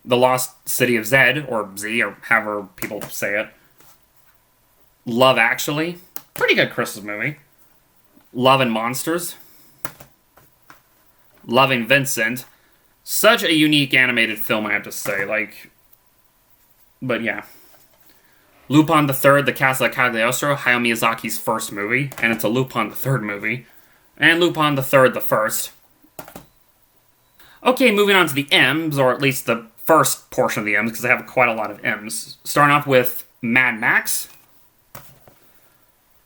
The Lost City of Zed, or Z, or however people say it. Love Actually. Pretty good Christmas movie. Love and Monsters. Loving Vincent. Such a unique animated film, I have to say. But yeah. Lupin the Third, The Castle of Cagliostro, Hayao Miyazaki's first movie, and it's a Lupin the Third movie. And Lupin the Third, the first. Okay, moving on to the M's, or at least the first portion of the M's, because I have quite a lot of M's. Starting off with Mad Max.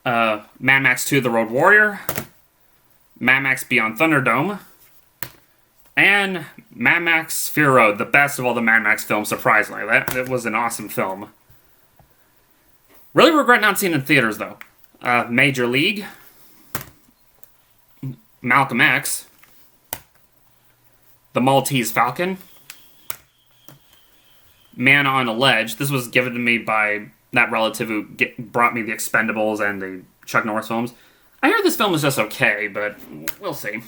Mad Max 2, The Road Warrior. Mad Max Beyond Thunderdome. And Mad Max Fury Road, the best of all the Mad Max films, surprisingly. That was an awesome film. Really regret not seeing it in theaters, though. Major League. Malcolm X. The Maltese Falcon. Man on a Ledge. This was given to me by that relative who brought me the Expendables and the Chuck Norris films. I hear this film is just okay, but we'll see.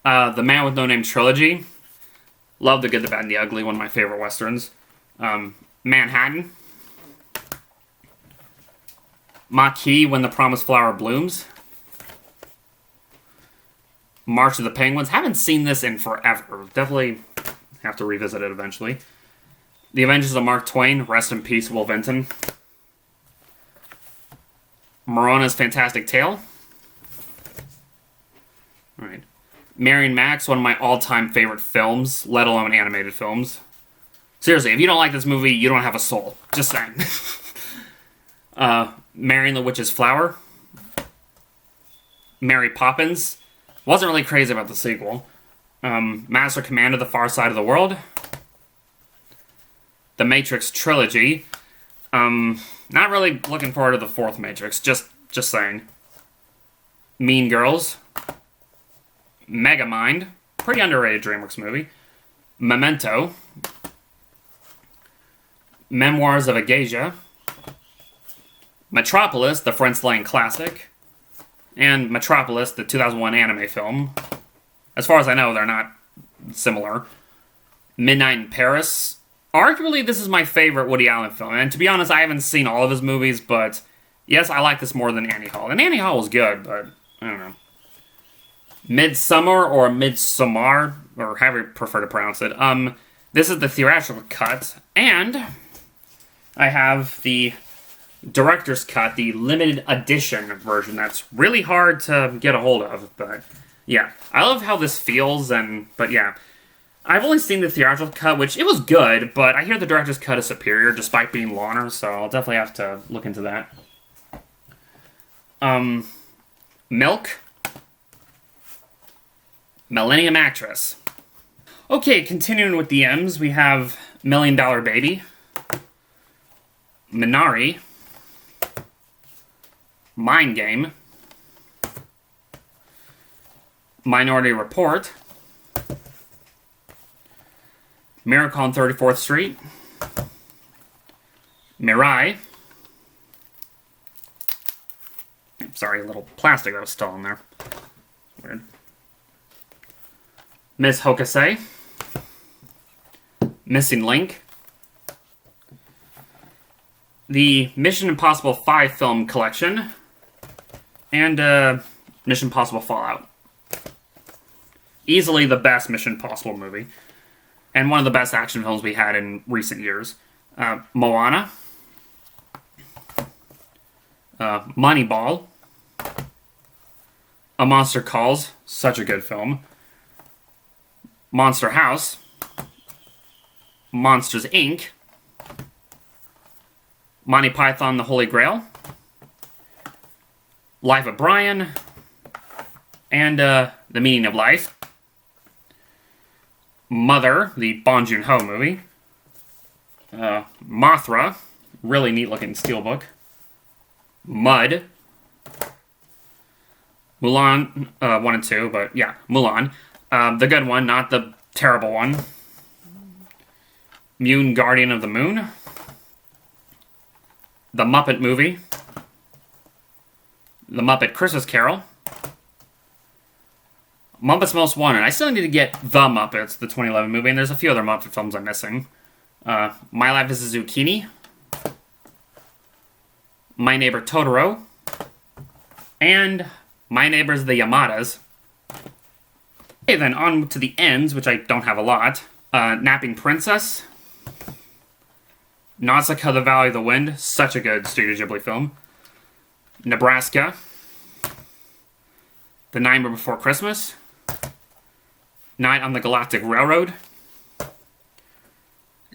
The Man with No Name Trilogy. Love The Good, the Bad, and the Ugly, one of my favorite westerns. Manhattan. Maquis, When the Promised Flower Blooms. March of the Penguins. Haven't seen this in forever. Definitely have to revisit it eventually. The Avengers of Mark Twain. Rest in peace, Will Vinton. Morona's Fantastic Tale. Alright. Mary and Max, one of my all-time favorite films, let alone animated films. Seriously, if you don't like this movie, you don't have a soul. Just saying. Mary and the Witch's Flower. Mary Poppins. Wasn't really crazy about the sequel. Master Commander, The Far Side of the World. The Matrix Trilogy. Not really looking forward to the fourth Matrix, just saying. Mean Girls. Megamind. Pretty underrated DreamWorks movie. Memento. Memoirs of a Geisha. Metropolis, the French Lane classic. And Metropolis, the 2001 anime film. As far as I know, they're not similar. Midnight in Paris. Arguably, this is my favorite Woody Allen film. And to be honest, I haven't seen all of his movies, but yes, I like this more than Annie Hall. And Annie Hall was good, but I don't know. Midsummer or Midsommar, or however you prefer to pronounce it. This is the theatrical cut, and I have the director's cut, the limited edition version. That's really hard to get a hold of, but yeah. I love how this feels, but yeah. I've only seen the theatrical cut, which it was good, but I hear the director's cut is superior despite being longer, so I'll definitely have to look into that. Milk. Millennium Actress. Okay, continuing with the M's, we have Million Dollar Baby. Minari. Mind Game. Minority Report. Miracle on 34th Street. Mirai. Sorry, a little plastic that was still in there. Weird. Miss Hokasei. Missing Link. The Mission Impossible 5 film collection. And Mission Impossible Fallout. Easily the best Mission Impossible movie. And one of the best action films we had in recent years. Moana. Moneyball. A Monster Calls. Such a good film. Monster House. Monsters, Inc., Monty Python, The Holy Grail, Life of Brian, and The Meaning of Life, Mother, the Bong Joon-ho movie, Mothra, really neat-looking steelbook, Mud, Mulan, 1 and 2, but yeah, Mulan, the good one, not the terrible one, Mune, Guardian of the Moon, The Muppet Movie, The Muppet Christmas Carol, Muppets Most Wanted. I still need to get The Muppets, the 2011 movie, and there's a few other Muppet films I'm missing. My Life as a Zucchini, My Neighbor Totoro, and My Neighbors the Yamadas. Okay, then on to the ends, which I don't have a lot. Napping Princess, Nausicaa, the Valley of the Wind, such a good Studio Ghibli film. Nebraska, The Nightmare Before Christmas, Night on the Galactic Railroad,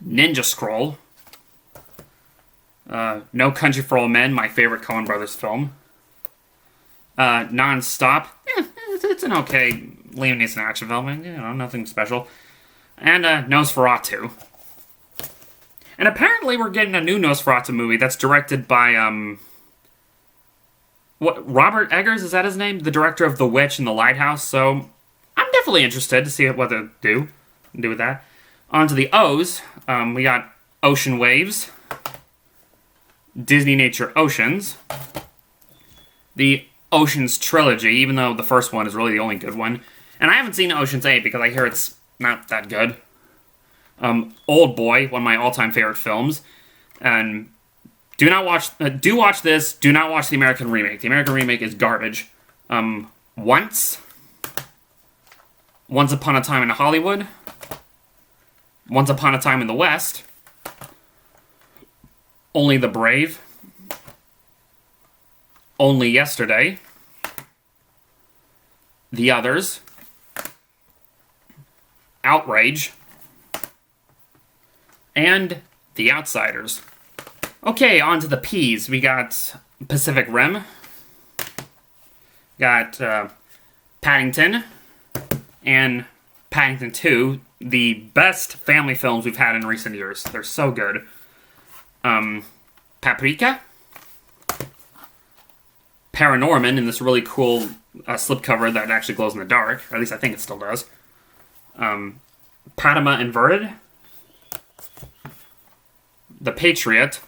Ninja Scroll, No Country for Old Men, my favorite Coen Brothers film, Non-Stop, it's an okay Liam Neeson action film, nothing special, and Nosferatu. And apparently we're getting a new Nosferatu movie that's directed by, Robert Eggers, is that his name? The director of The Witch and The Lighthouse, so I'm definitely interested to see what they do with that. On to the O's, we got Ocean Waves, Disney Nature Oceans, the Oceans Trilogy, even though the first one is really the only good one. And I haven't seen Oceans 8 because I hear it's not that good. Old Boy, one of my all-time favorite films. And do watch this, do not watch the American remake. The American remake is garbage. Once Upon a Time in Hollywood, Once Upon a Time in the West, Only the Brave, Only Yesterday, The Others, Outrage, and The Outsiders. Okay, on to the P's. We got Pacific Rim, got Paddington, and Paddington 2, the best family films we've had in recent years. They're so good. Paprika, Paranorman in this really cool slipcover that actually glows in the dark, or at least I think it still does. Padma Inverted, The Patriot.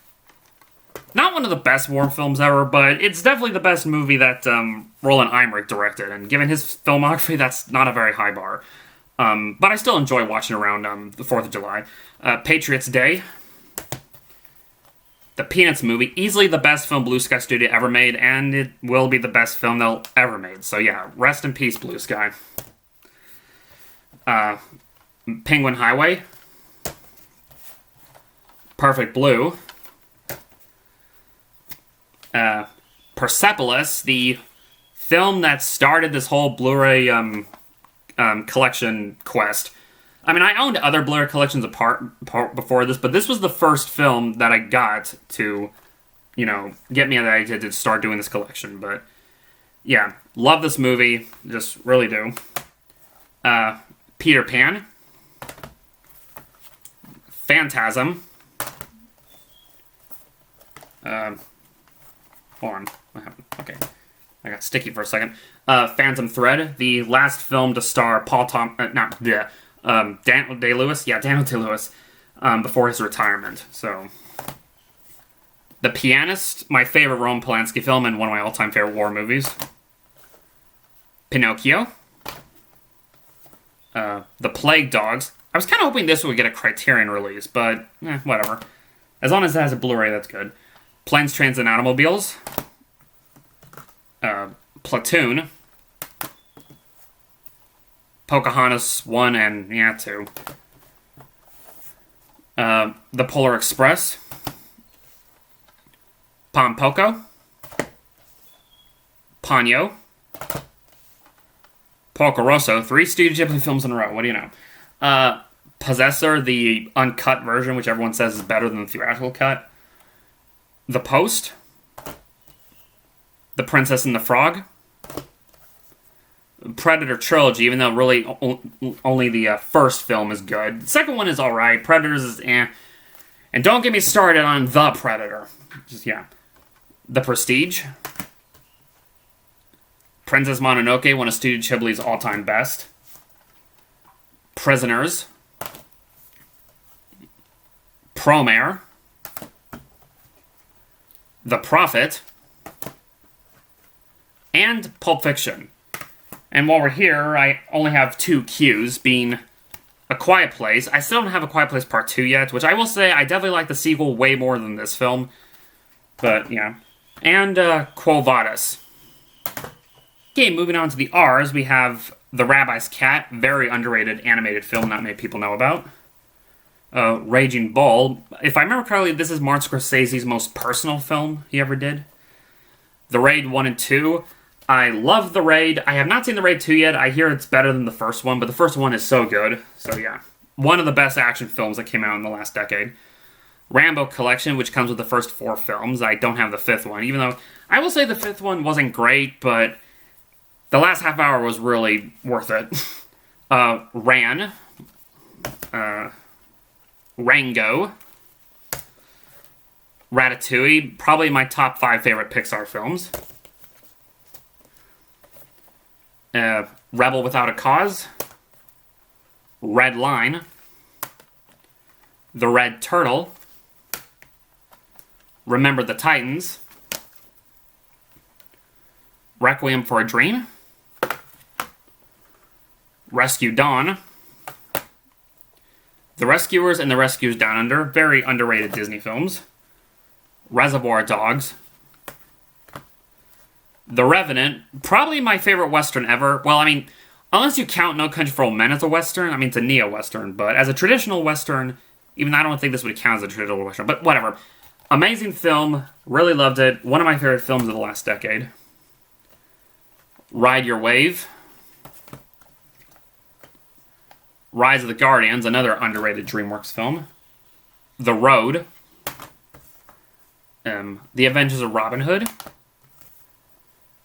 Not one of the best war films ever, but it's definitely the best movie that Roland Emmerich directed, and given his filmography, that's not a very high bar. But I still enjoy watching around the 4th of July. Patriots Day, the Peanuts movie, easily the best film Blue Sky Studio ever made, and it will be the best film they'll ever made. So yeah, rest in peace, Blue Sky. Penguin Highway, Perfect Blue, Persepolis, the film that started this whole Blu Ray collection quest. I mean, I owned other Blu Ray collections before this, but this was the first film that I got to, get me the idea to start doing this collection. But yeah, love this movie, just really do. Peter Pan, Phantasm. Hold on. What happened? Okay. I got sticky for a second. Phantom Thread, the last film to star Daniel Day-Lewis. Yeah, Daniel Day-Lewis, before his retirement. So, The Pianist, my favorite Roman Polanski film and one of my all-time favorite war movies. Pinocchio. The Plague Dogs. I was kind of hoping this would get a Criterion release, but whatever. As long as it has a Blu-ray, that's good. Planes, Trains, and Automobiles. Platoon. Pocahontas 1 and 2. The Polar Express. Pompoko. Ponyo. Porco Rosso. 3 Studio Ghibli films in a row. What do you know? Possessor, the uncut version, which everyone says is better than the theatrical cut. The Post. The Princess and the Frog. Predator Trilogy, even though really only the first film is good. The second one is alright. Predators is eh. And don't get me started on The Predator. Just, yeah. The Prestige. Princess Mononoke, one of Studio Ghibli's all-time best. Prisoners. Promare. The Prophet. And Pulp Fiction. And while we're here, I only have 2 cues, being A Quiet Place. I still don't have A Quiet Place Part 2 yet, which I will say I definitely like the sequel way more than this film. But, yeah. And Quo Vadis. Okay, moving on to the R's, we have The Rabbi's Cat, very underrated animated film not many people know about. Raging Bull. If I remember correctly, this is Martin Scorsese's most personal film he ever did. The Raid 1 and 2. I love The Raid. I have not seen The Raid 2 yet. I hear it's better than the first one, but the first one is so good. So yeah, one of the best action films that came out in the last decade. Rambo Collection, which comes with the first 4 films. I don't have the 5th one, even though I will say the 5th one wasn't great, but the last half hour was really worth it. Ran. Rango. Ratatouille, probably my top 5 favorite Pixar films. Rebel Without a Cause. Red Line. The Red Turtle. Remember the Titans. Requiem for a Dream. Rescue Dawn. The Rescuers and The Rescuers Down Under, very underrated Disney films. Reservoir Dogs. The Revenant, probably my favorite Western ever. Well, I mean, unless you count No Country for Old Men as a Western, I mean, it's a neo-Western, but as a traditional Western, even I don't think this would count as a traditional Western, but whatever. Amazing film, really loved it. One of my favorite films of the last decade. Ride Your Wave. Rise of the Guardians, another underrated DreamWorks film. The Road. The Adventures of Robin Hood.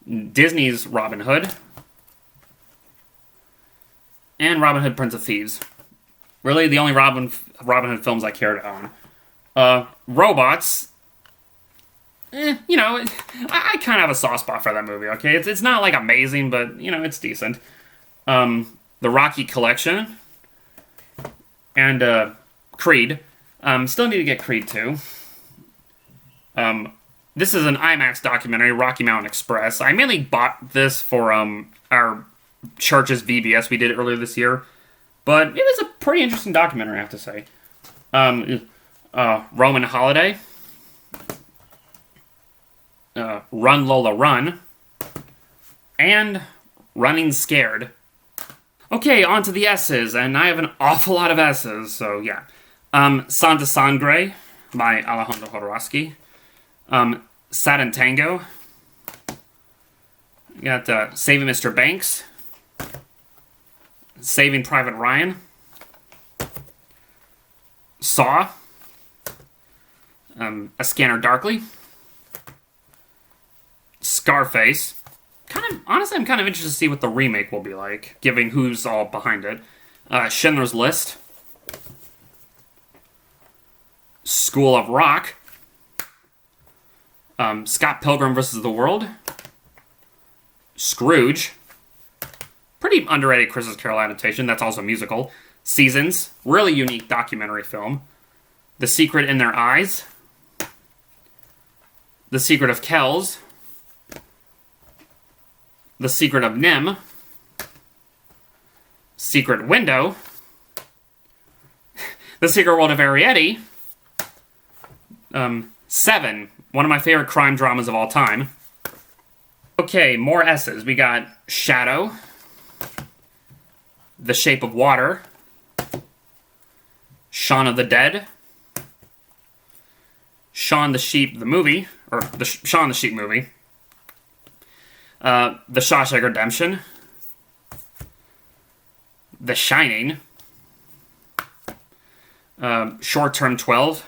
Disney's Robin Hood. And Robin Hood, Prince of Thieves. Really, the only Robin Hood films I care to own. Robots. You know, I kind of have a soft spot for that movie, okay? It's not, like, amazing, but, you know, it's decent. The Rocky Collection. And, Creed. Still need to get Creed 2. This is an IMAX documentary, Rocky Mountain Express. I mainly bought this for, our church's VBS we did earlier this year. But it was a pretty interesting documentary, I have to say. Roman Holiday. Run Lola Run. And Running Scared. Okay, on to the S's, and I have an awful lot of S's, so yeah. Santa Sangre by Alejandro Jodorowsky. Satin Tango. You got Saving Mr. Banks. Saving Private Ryan. Saw. A Scanner Darkly. Scarface. Honestly, I'm kind of interested to see what the remake will be like, given who's all behind it. Schindler's List. School of Rock. Scott Pilgrim vs. the World. Scrooge. Pretty underrated Christmas Carol adaptation, that's also a musical. Seasons. Really unique documentary film. The Secret in Their Eyes. The Secret of Kells. The Secret of Nim. Secret Window. The Secret World of Arrietty. Seven. One of my favorite crime dramas of all time. Okay, more S's. We got Shadow. The Shape of Water. Shaun of the Dead. Shaun the Sheep, the movie. Or the Shaun the Sheep movie. The Shawshank Redemption. The Shining. Short Term 12,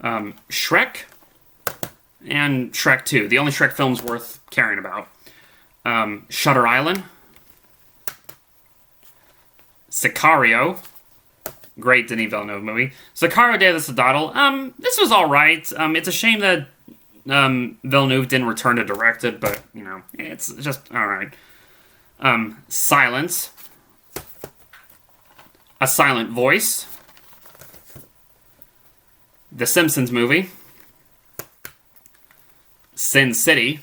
Shrek, and Shrek 2. The only Shrek films worth caring about. Shutter Island, Sicario, great Denis Villeneuve movie. Sicario Day of the Soldado, this was alright. It's a shame that Villeneuve didn't return to direct it, but, you know, it's just alright. Silence, A Silent Voice, The Simpsons movie, Sin City,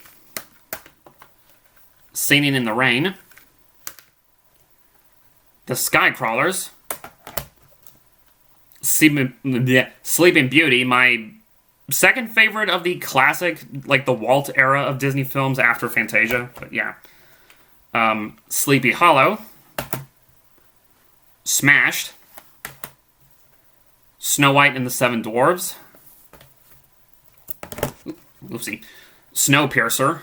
Singing in the Rain, The Skycrawlers, Sleeping Beauty, my second favorite of the classic, like the Walt era of Disney films after Fantasia, but yeah. Sleepy Hollow, Smashed, Snow White and the Seven Dwarves, oopsie, Snowpiercer,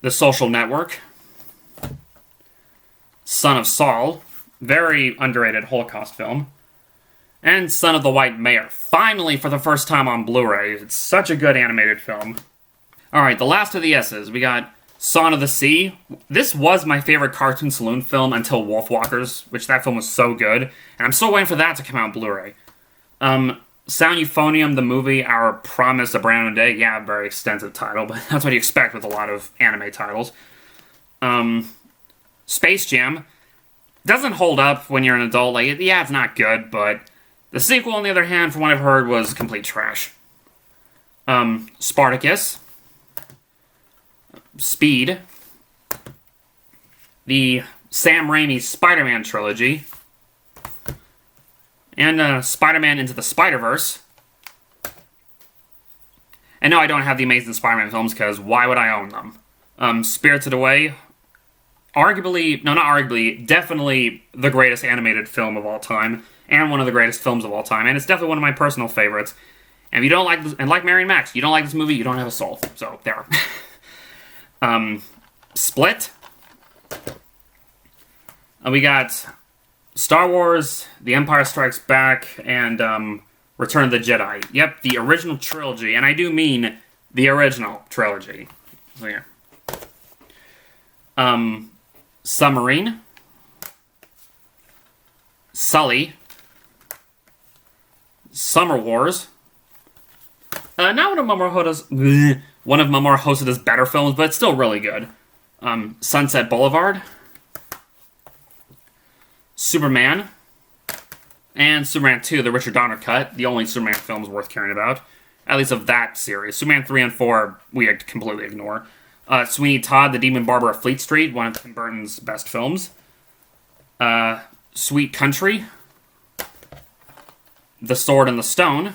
The Social Network, Son of Saul, very underrated Holocaust film, and Son of the White Mayor. Finally, for the first time on Blu-ray. It's such a good animated film. Alright, the last of the S's. We got Song of the Sea. This was my favorite Cartoon Saloon film until Wolfwalkers, which that film was so good. And I'm still waiting for that to come out on Blu-ray. Sound Euphonium, the movie, Our Promise, A Brand New Day. Yeah, very extensive title, but that's what you expect with a lot of anime titles. Space Jam. Doesn't hold up when you're an adult. Like, yeah, it's not good, but the sequel, on the other hand, from what I've heard, was complete trash. Spartacus. Speed. The Sam Raimi Spider-Man trilogy. And Spider-Man Into the Spider-Verse. And no, I don't have the Amazing Spider-Man films, because why would I own them? Spirited Away. Arguably, no, not arguably, definitely the greatest animated film of all time, and one of the greatest films of all time, and it's definitely one of my personal favorites. And if you don't like this, and like Mary and Max, you don't like this movie, you don't have a soul. So, there. Split. We got Star Wars, The Empire Strikes Back, and Return of the Jedi. Yep, the original trilogy, and I do mean the original trilogy. So, yeah. Submarine, Sully, Summer Wars, not one of Mamoru Hosoda's better films, but it's still really good. Sunset Boulevard, Superman, and Superman 2, the Richard Donner cut, the only Superman films worth caring about, at least of that series. Superman 3 and 4, we completely ignore. Sweeney Todd, The Demon Barber of Fleet Street, one of Tim Burton's best films. Sweet Country. The Sword and the Stone.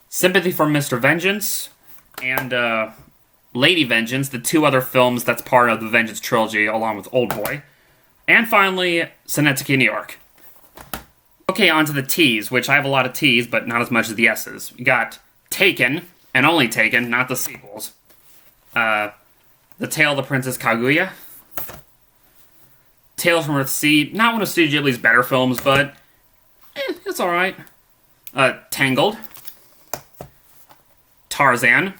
Sympathy for Mr. Vengeance. And Lady Vengeance, the two other films that's part of the Vengeance trilogy, along with Old Boy. And finally, Synecdoche, New York. Okay, on to the T's, which I have a lot of T's, but not as much as the S's. We got Taken. And only Taken, not the sequels. The Tale of the Princess Kaguya. Tales from Earthsea, not one of Studio Ghibli's better films, but it's alright. Tangled. Tarzan.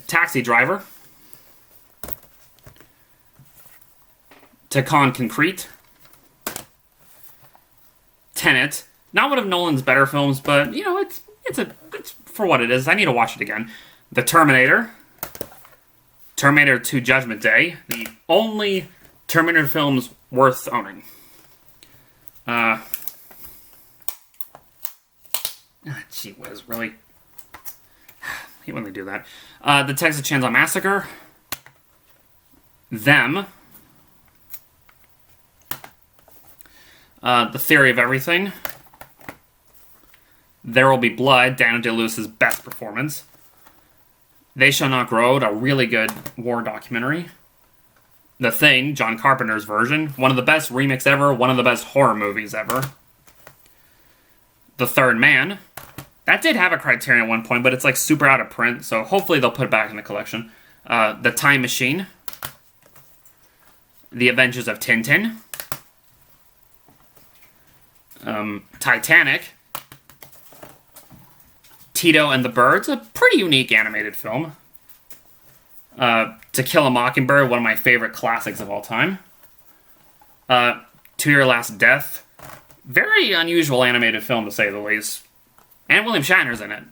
Taxi Driver. Takan Concrete. Tenet. Not one of Nolan's better films, but, you know, it's for what it is. I need to watch it again. The Terminator. Terminator 2 Judgment Day. The only Terminator films worth owning. Gee whiz, really? I hate when they do that. The Texas Chainsaw Massacre. Them. The Theory of Everything. There Will Be Blood, Daniel Day-Lewis's best performance. They Shall Not Grow, a really good war documentary. The Thing, John Carpenter's version, one of the best remakes ever, one of the best horror movies ever. The Third Man, That did have a Criterion at one point, but it's like super out of print, so hopefully they'll put it back in the collection. The Time Machine. The Adventures of Tintin. Titanic. Tito and the Birds, a pretty unique animated film. To Kill a Mockingbird, one of my favorite classics of all time. To Your Last Death. Very unusual animated film, to say the least. And William Shatner's in it.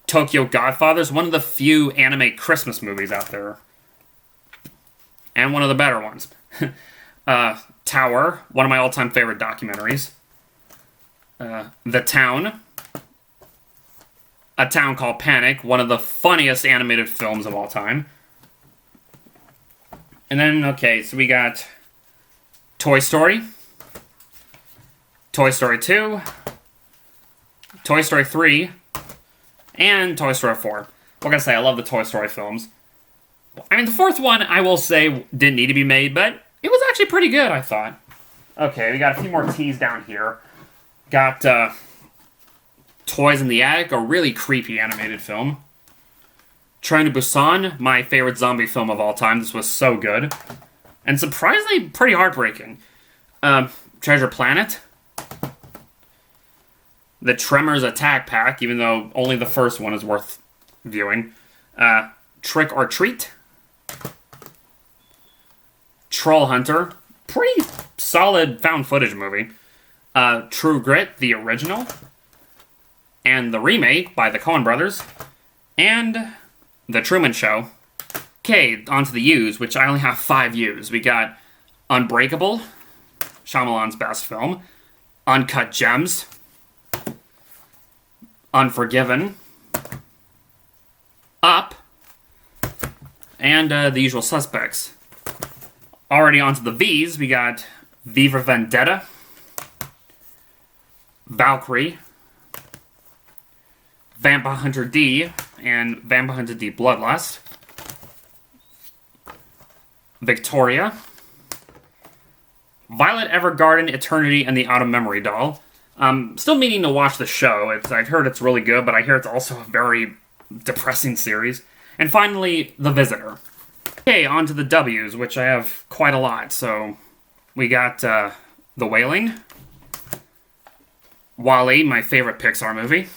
Tokyo Godfathers, one of the few anime Christmas movies out there. And one of the better ones. Tower, one of my all-time favorite documentaries. The Town. A Town Called Panic, one of the funniest animated films of all time. And then, okay, so we got Toy Story. Toy Story 2. Toy Story 3, and Toy Story 4. What can I say? I love the Toy Story films. I mean, the fourth one, I will say, didn't need to be made, but it was actually pretty good, I thought. Okay, we got a few more T's down here. Got Toys in the Attic, a really creepy animated film. Train to Busan, my favorite zombie film of all time. This was so good. And surprisingly, pretty heartbreaking. Treasure Planet. The Tremors Attack Pack, even though only the first one is worth viewing. Trick or Treat. Troll Hunter. Pretty solid found footage movie. True Grit, the original. And the remake by the Coen brothers. And The Truman Show. Okay, on to the U's, which I only have 5 U's. We got Unbreakable, Shyamalan's best film. Uncut Gems. Unforgiven, Up, and The Usual Suspects. Already onto the V's, we got Viva Vendetta, Valkyrie, Vampire Hunter D, and Vampire Hunter D Bloodlust, Victoria, Violet Evergarden, Eternity, and the Out of Memory Doll. Still meaning to watch the show. I've heard it's really good, but I hear it's also a very depressing series. And finally, The Visitor. Okay, on to the W's, which I have quite a lot. So, we got The Wailing. WALL-E, my favorite Pixar movie.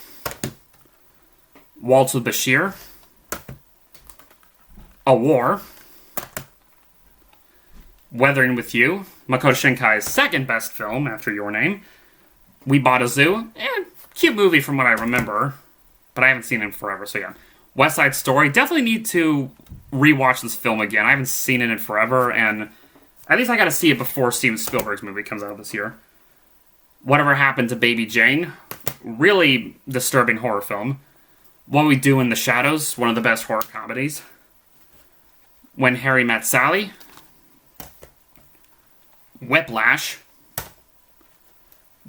Waltz with Bashir. A War. Weathering with You. Makoto Shinkai's second best film after Your Name. We Bought a Zoo. Cute movie from what I remember. But I haven't seen it in forever, so yeah. West Side Story. Definitely need to rewatch this film again. I haven't seen it in forever, and at least I gotta see it before Steven Spielberg's movie comes out this year. Whatever Happened to Baby Jane. Really disturbing horror film. What We Do in the Shadows. One of the best horror comedies. When Harry Met Sally. Whiplash.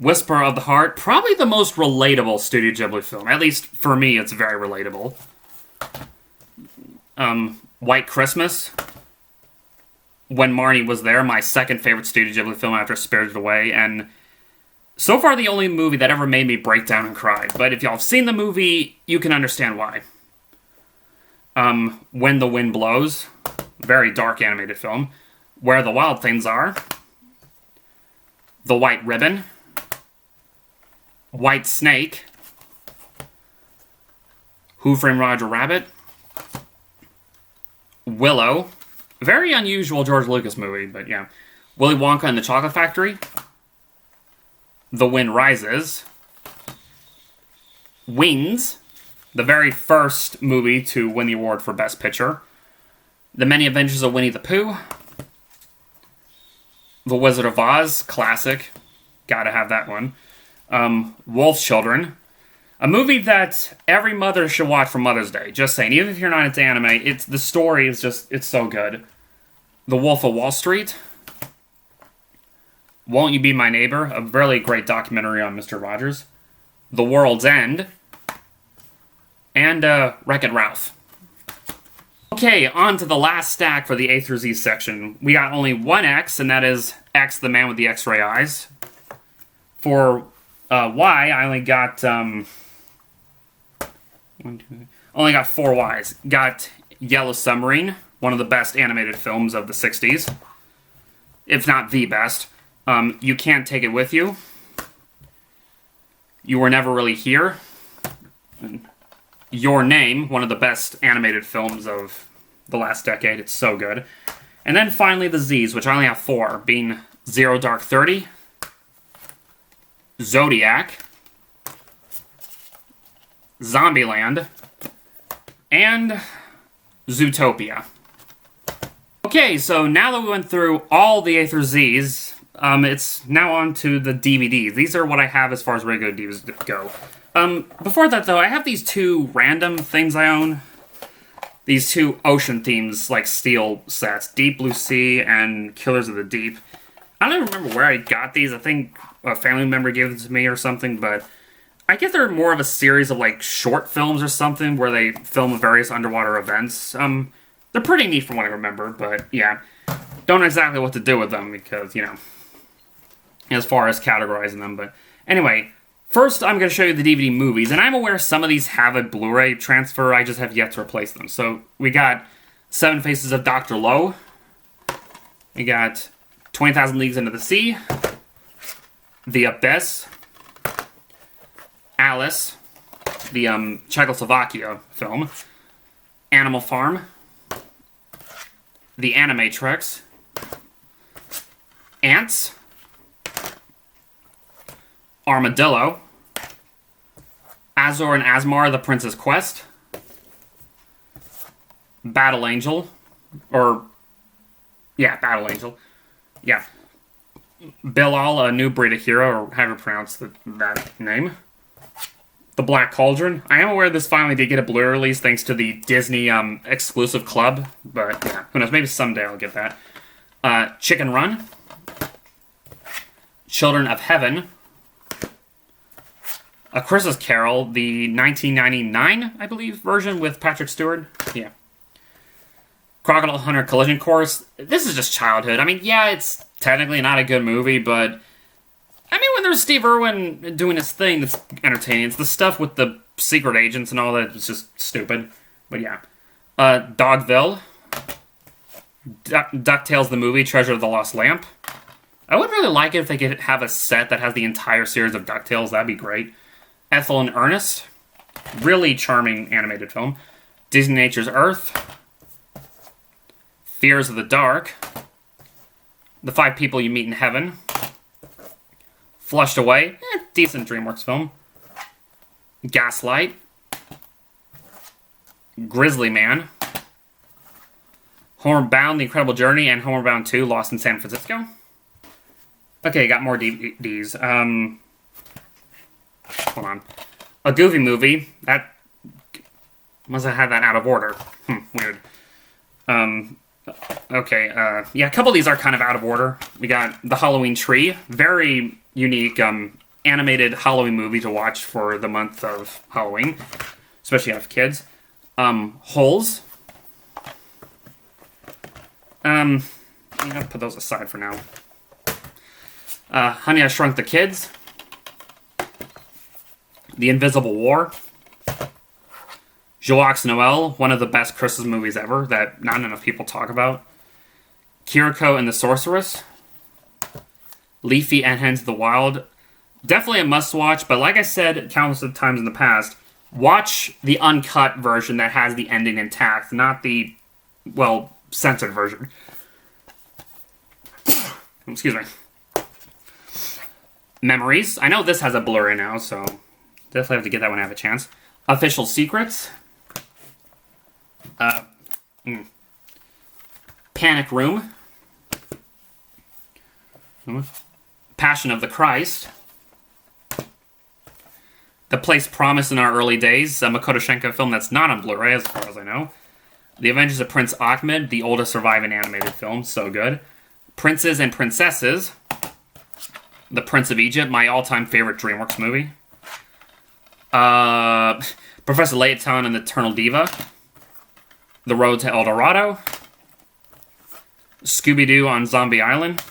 Whisper of the Heart, probably the most relatable Studio Ghibli film. At least, for me, it's very relatable. White Christmas. When Marnie Was There, my second favorite Studio Ghibli film after Spirited Away, and so far the only movie that ever made me break down and cry. But if y'all have seen the movie, you can understand why. When the Wind Blows, very dark animated film. Where the Wild Things Are. The White Ribbon. White Snake. Who Framed Roger Rabbit. Willow. Very unusual George Lucas movie, but yeah. Willy Wonka and the Chocolate Factory. The Wind Rises. Wings. The very first movie to win the award for Best Picture. The Many Adventures of Winnie the Pooh. The Wizard of Oz. Classic. Gotta have that one. Wolf Children. A movie that every mother should watch for Mother's Day. Just saying. Even if you're not into anime, the story is just, it's so good. The Wolf of Wall Street. Won't You Be My Neighbor? A really great documentary on Mr. Rogers. The World's End. And, Wreck-It Ralph. Okay, on to the last stack for the A through Z section. We got only one X, and that is X, the Man with the X-Ray Eyes. For Y, I only got One, two, only got 4 Ys. Got Yellow Submarine, one of the best animated films of the 60s. If not the best. You Can't Take It With You. You Were Never Really Here. Your Name, one of the best animated films of the last decade. It's so good. And then finally the Z's, which I only have 4, being Zero Dark 30, Zodiac, Zombieland, and Zootopia. Okay, so now that we went through all the A through Z's, it's now on to the DVDs. These are what I have as far as regular DVDs go. Before that, though, I have these 2 random things I own. These 2 ocean themes, like steel sets, Deep Blue Sea and Killers of the Deep. I don't even remember where I got these. I think a family member gave them to me or something, but I guess they're more of a series of, like, short films or something where they film various underwater events. They're pretty neat from what I remember, but yeah. Don't know exactly what to do with them because, you know, as far as categorizing them, but anyway, first I'm going to show you the DVD movies, and I'm aware some of these have a Blu-ray transfer, I just have yet to replace them. So, we got Seven Faces of Dr. Lowe, we got 20,000 Leagues Under the Sea, The Abyss, Alice, the Czechoslovakia film, Animal Farm, The Animatrix, Ants, Armadillo, Azor and Asmar, The Prince's Quest, Battle Angel, Battle Angel, yeah, Bilal, A New Breed of Hero, or however you pronounce that name, The Black Cauldron. I am aware this finally did get a Blu-ray release thanks to the Disney exclusive club, but yeah, who knows, maybe someday I'll get that. Chicken Run, Children of Heaven, A Christmas Carol, the 1999, I believe, version with Patrick Stewart. Yeah. Crocodile Hunter Collision Course. This is just childhood. I mean, yeah, it's technically not a good movie, but I mean, when there's Steve Irwin doing his thing, that's entertaining. It's the stuff with the secret agents and all that. It's just stupid. But yeah. Dogville. DuckTales the movie, Treasure of the Lost Lamp. I would really like it if they could have a set that has the entire series of DuckTales. That'd be great. Ethel and Ernest. Really charming animated film. Disney Nature's Earth. Fears of the Dark. The Five People You Meet in Heaven. Flushed Away. Decent DreamWorks film. Gaslight. Grizzly Man. Homeward Bound, The Incredible Journey, and Homeward Bound 2, Lost in San Francisco. Okay, got more DVDs. Hold on. A Goofy Movie. That must have had that out of order. Weird. Okay, yeah, a couple of these are kind of out of order. We got The Halloween Tree. Very unique, animated Halloween movie to watch for the month of Halloween. Especially if you have kids. Holes. I'm gonna put those aside for now. Honey, I Shrunk the Kids. The Invisible War. Joach's Noel, one of the best Christmas movies ever that not enough people talk about. Kiriko and the Sorceress. Leafy and Hens of the Wild. Definitely a must-watch, but like I said countless of times in the past, watch the uncut version that has the ending intact, not the, well, censored version. Excuse me. Memories. I know this has a Blu-ray now, so definitely have to get that when I have a chance. Official Secrets. Panic Room. Passion of the Christ. The Place Promised in Our Early Days, a Makoto Shinkai film that's not on Blu-ray as far as I know. The Adventures of Prince Ahmed, the oldest surviving animated film, so good. Princes and Princesses. The Prince of Egypt, my all-time favorite DreamWorks movie. Professor Layton and the Eternal Diva. The Road to El Dorado. Scooby-Doo on Zombie Island.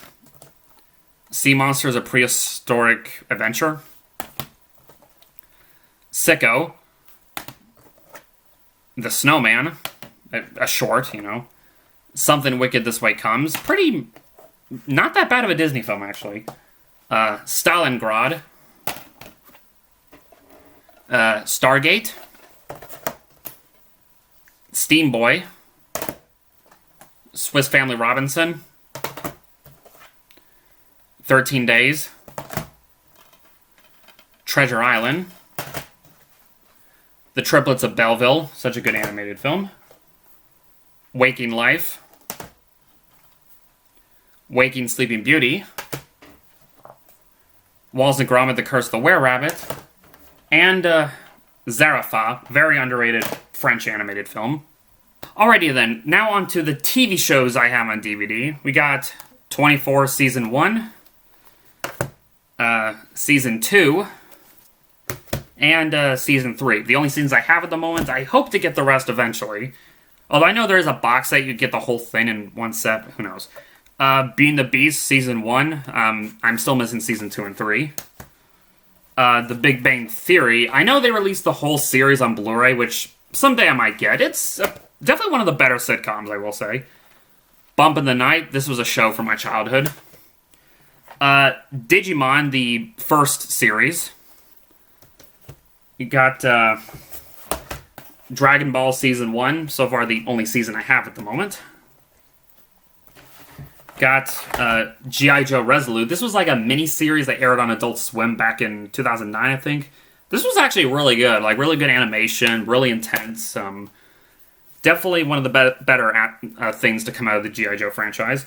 Sea Monsters, A Prehistoric Adventure. Sicko. The Snowman, a short, Something Wicked This Way Comes. Pretty, not that bad of a Disney film, actually. Stalingrad. Stargate. Steam Boy. Swiss Family Robinson. 13 Days. Treasure Island. The Triplets of Belleville, such a good animated film. Waking Life. Waking Sleeping Beauty. Wallace and Gromit, The Curse of the Were-Rabbit. And Zarephath, very underrated French animated film. Alrighty then, now on to the TV shows I have on DVD. We got 24 Season 1, Season 2, and Season 3. The only seasons I have at the moment. I hope to get the rest eventually. Although I know there is a box set, you get the whole thing in one set, who knows. Being the Beast, Season 1, I'm still missing Season 2 and 3. The Big Bang Theory, I know they released the whole series on Blu Ray, which someday I might get. It's definitely one of the better sitcoms, I will say. Bump in the Night, this was a show from my childhood. Digimon, the first series. You got Dragon Ball Season 1, so far the only season I have at the moment. Got G.I. Joe Resolute. This was like a mini-series that aired on Adult Swim back in 2009, I think. This was actually really good. Like, really good animation, really intense. Definitely one of the better things to come out of the G.I. Joe franchise.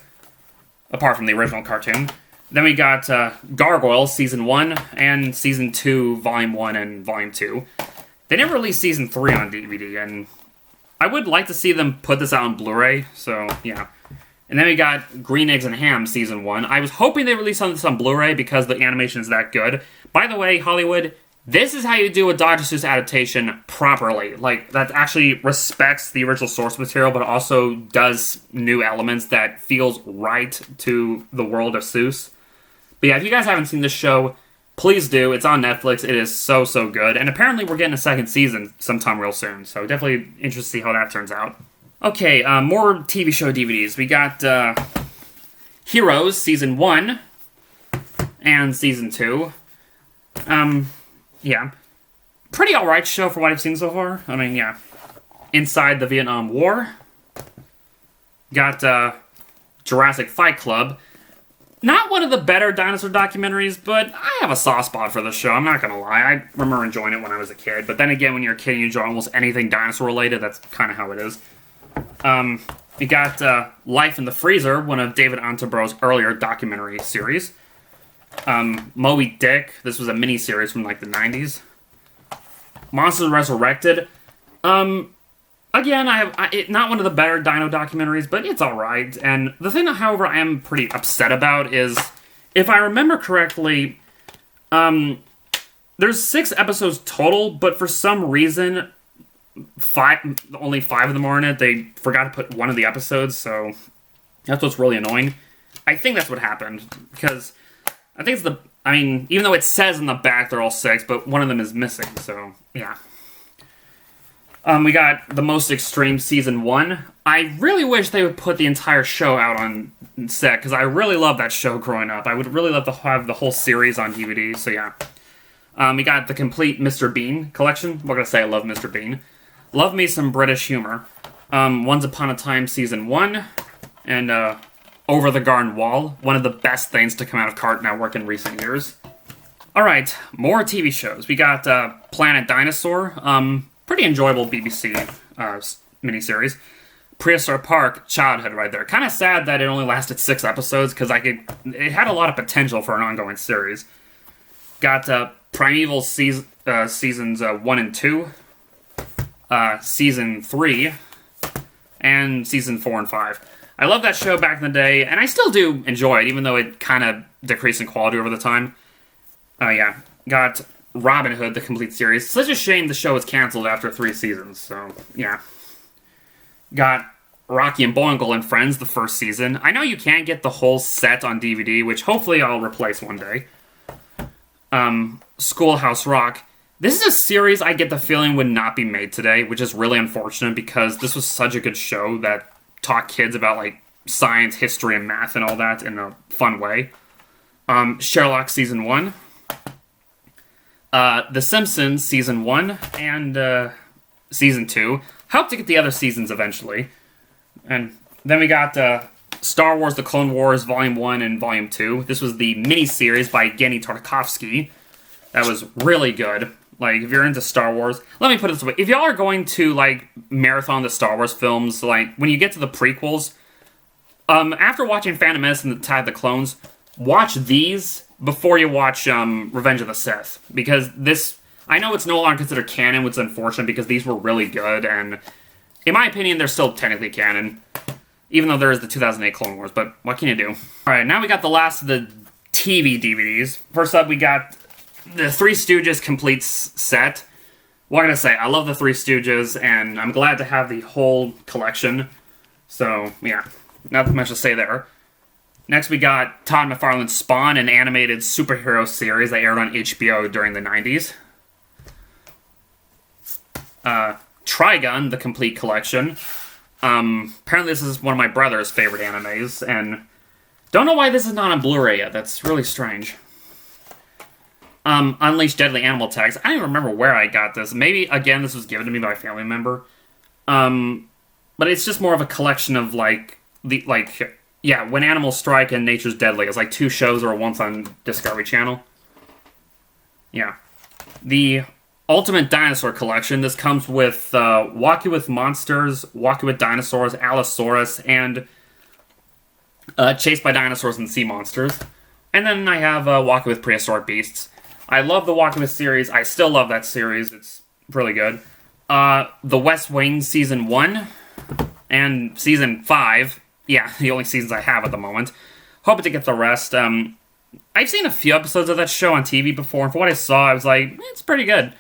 Apart from the original cartoon. Then we got Gargoyles Season 1 and Season 2, Volume 1 and Volume 2. They never released Season 3 on DVD, and I would like to see them put this out on Blu-ray, so yeah. And then we got Green Eggs and Ham Season 1. I was hoping they released this on Blu-ray because the animation is that good. By the way, Hollywood, this is how you do a Dr. Seuss adaptation properly. Like, that actually respects the original source material, but also does new elements that feels right to the world of Seuss. But yeah, if you guys haven't seen this show, please do. It's on Netflix. It is so, so good. And apparently we're getting a second season sometime real soon. So definitely interested to see how that turns out. Okay, more TV show DVDs. We got Heroes Season 1 and Season 2. Yeah. Pretty alright show for what I've seen so far. I mean, yeah. Inside the Vietnam War. Got Jurassic Fight Club. Not one of the better dinosaur documentaries, but I have a soft spot for the show, I'm not gonna lie. I remember enjoying it when I was a kid, but then again, when you're a kid and you enjoy almost anything dinosaur-related, that's kind of how it is. We got Life in the Freezer, one of David Attenborough's earlier documentary series. Moby Dick, this was a mini-series from, like, the 90s. Monsters Resurrected. Again, not one of the better dino documentaries, but it's alright. And the thing, however, I am pretty upset about is, if I remember correctly, there's 6 episodes total, but for some reason, only 5 of them are in it. They forgot to put one of the episodes, so that's what's really annoying. I think that's what happened, because I think it's even though it says in the back they're all 6, but one of them is missing, so, yeah. We got The Most Extreme Season 1. I really wish they would put the entire show out on set, because I really loved that show growing up. I would really love to have the whole series on DVD, so yeah. We got the complete Mr. Bean collection. What can I say? I love Mr. Bean. Love me some British humor. Once Upon a Time Season 1, and Over the Garden Wall. One of the best things to come out of Cartoon Network in recent years. Alright, more TV shows. We got Planet Dinosaur. Pretty enjoyable BBC miniseries. Prehistoric Park, childhood right there. Kind of sad that it only lasted 6 episodes, because it had a lot of potential for an ongoing series. Got Primeval Seasons 1 and 2, Season 3, and Season 4 and 5. I love that show back in the day, and I still do enjoy it, even though it kind of decreased in quality over the time. Yeah. Got Robin Hood, the complete series. Such a shame the show was canceled after 3 seasons, so, yeah. Got Rocky and Bullwinkle and Friends, the first season. I know you can't get the whole set on DVD, which hopefully I'll replace one day. Schoolhouse Rock. This is a series I get the feeling would not be made today, which is really unfortunate because this was such a good show that taught kids about, like, science, history, and math and all that in a fun way. Sherlock Season 1. The Simpsons Season 1 and Season 2. Hope to get the other seasons eventually. And then we got Star Wars The Clone Wars Volume 1 and Volume 2. This was the mini-series by Genndy Tartakovsky. That was really good. Like, if you're into Star Wars... Let me put it this way. If y'all are going to, like, marathon the Star Wars films, like, when you get to the prequels, after watching Phantom Menace and Attack of the Clones, watch these before you watch Revenge of the Sith. Because this... I know it's no longer considered canon, which is unfortunate because these were really good, and in my opinion, they're still technically canon. Even though there is the 2008 Clone Wars, but what can you do? Alright, now we got the last of the TV DVDs. First up, we got the Three Stooges complete set. What can I say? I love the Three Stooges, and I'm glad to have the whole collection. So, yeah, not much to say there. Next, we got Todd McFarlane's Spawn, an animated superhero series that aired on HBO during the 90s. Trigun, the complete collection. Apparently this is one of my brother's favorite animes, and don't know why this is not on Blu-ray yet. That's really strange. Unleash Deadly Animal Tags. I don't even remember where I got this. Maybe, again, this was given to me by a family member. But it's just more of a collection of, like, When Animals Strike and Nature's Deadly. It's like 2 shows that were once on Discovery Channel. Yeah. The Ultimate Dinosaur Collection. This comes with Walking with Monsters, Walking with Dinosaurs, Allosaurus, and Chased by Dinosaurs and Sea Monsters. And then I have Walking with Prehistoric Beasts. I love the Walking with series. I still love that series. It's really good. The West Wing Season 1 and Season 5. Yeah, the only seasons I have at the moment. Hoping to get the rest. I've seen a few episodes of that show on TV before, and for what I saw, I was like, it's pretty good.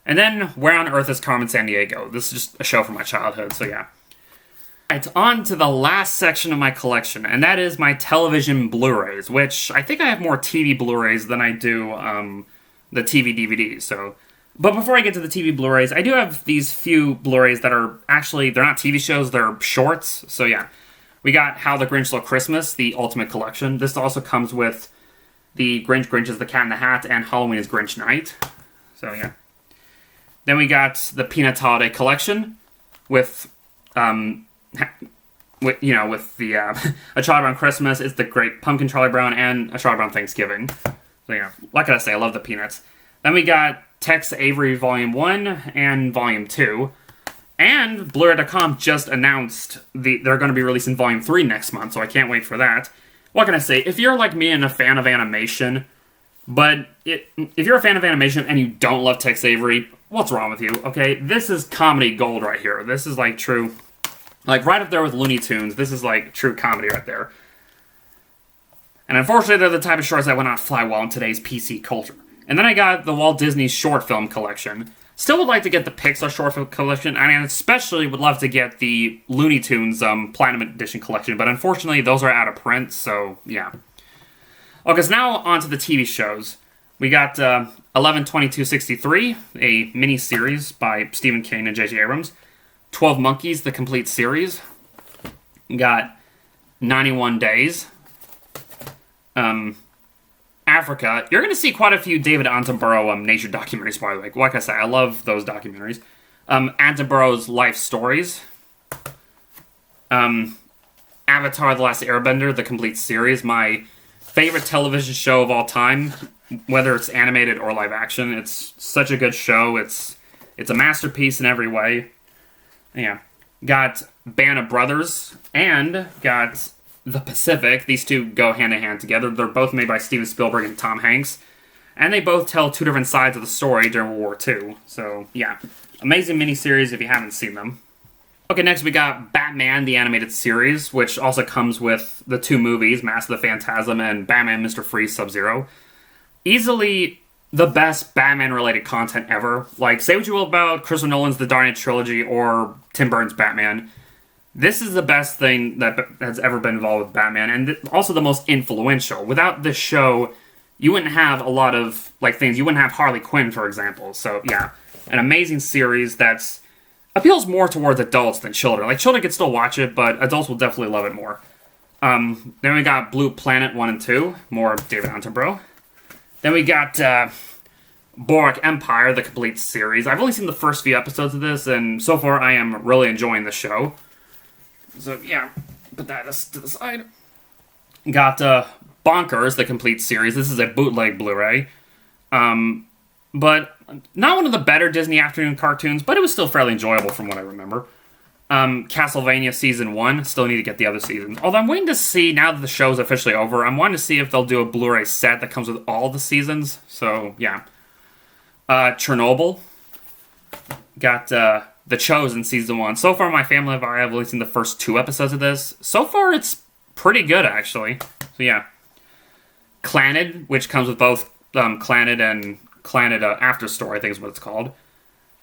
And then, Where on Earth is Carmen Sandiego? This is just a show from my childhood, so yeah. It's on to the last section of my collection, and that is my television Blu-rays, which I think I have more TV Blu-rays than I do the TV DVDs, so... But before I get to the TV Blu-rays, I do have these few Blu-rays that are actually, they're not TV shows, they're shorts, so yeah. We got How the Grinch Stole Christmas, the Ultimate Collection. This also comes with the Grinch is the Cat in the Hat, and Halloween is Grinch Night. So yeah. Then we got the Peanuts Holiday Collection with the A Charlie Brown Christmas, It's the Great Pumpkin Charlie Brown, and A Charlie Brown Thanksgiving. So yeah, like I say, I love the Peanuts. Then we got Tex Avery Volume 1 and Volume 2. And Blu-ray.com just announced they're going to be releasing Volume 3 next month, so I can't wait for that. What can I say? If you're like me and a fan of animation, if you're a fan of animation and you don't love Tex Avery, what's wrong with you? Okay, this is comedy gold right here. This is like true, like right up there with Looney Tunes. This is like true comedy right there. And unfortunately, they're the type of shorts that would not fly well in today's PC culture. And then I got the Walt Disney Short Film Collection. Still would like to get the Pixar Short Film Collection, and I especially would love to get the Looney Tunes Platinum Edition Collection, but unfortunately, those are out of print, so yeah. Okay, so now on to the TV shows. We got 11/22/63, a mini-series by Stephen King and J.J. Abrams. 12 Monkeys, the complete series. We got 91 Days. Africa. You're going to see quite a few David Attenborough nature documentaries, by the way. Like I said, I love those documentaries. Attenborough's life stories. Avatar: The Last Airbender, the complete series. My favorite television show of all time, whether it's animated or live action. It's such a good show. It's a masterpiece in every way. Yeah. Got Band of Brothers, and got The Pacific. These two go hand in hand together. They're both made by Steven Spielberg and Tom Hanks. And they both tell two different sides of the story during World War II. So, yeah. Amazing miniseries if you haven't seen them. Okay, next we got Batman, the animated series, which also comes with the 2 movies, Mask of the Phantasm and Batman Mr. Freeze Sub-Zero. Easily the best Batman-related content ever. Like, say what you will about Christopher Nolan's The Dark Knight Trilogy or Tim Burton's Batman. This is the best thing that has ever been involved with Batman, and also the most influential. Without this show, you wouldn't have a lot of, like, things. You wouldn't have Harley Quinn, for example. So, yeah, an amazing series that's appeals more towards adults than children. Like, children can still watch it, but adults will definitely love it more. Then we got Blue Planet 1 and 2, more David Attenborough. Then we got Borak Empire, the complete series. I've only seen the first few episodes of this, and so far I am really enjoying the show. So, yeah, put that to the side. Got Bonkers, the complete series. This is a bootleg Blu-ray. But not one of the better Disney afternoon cartoons, but it was still fairly enjoyable from what I remember. Castlevania Season 1. Still need to get the other seasons. Although I'm waiting to see, now that the show's officially over, I'm wanting to see if they'll do a Blu-ray set that comes with all the seasons. So, yeah. Chernobyl. Got The Chosen Season 1. So far, my family and I have only seen the first 2 episodes of this. So far, it's pretty good, actually. So, yeah. Clannad, which comes with both Clannad and Clannad After Story, I think is what it's called.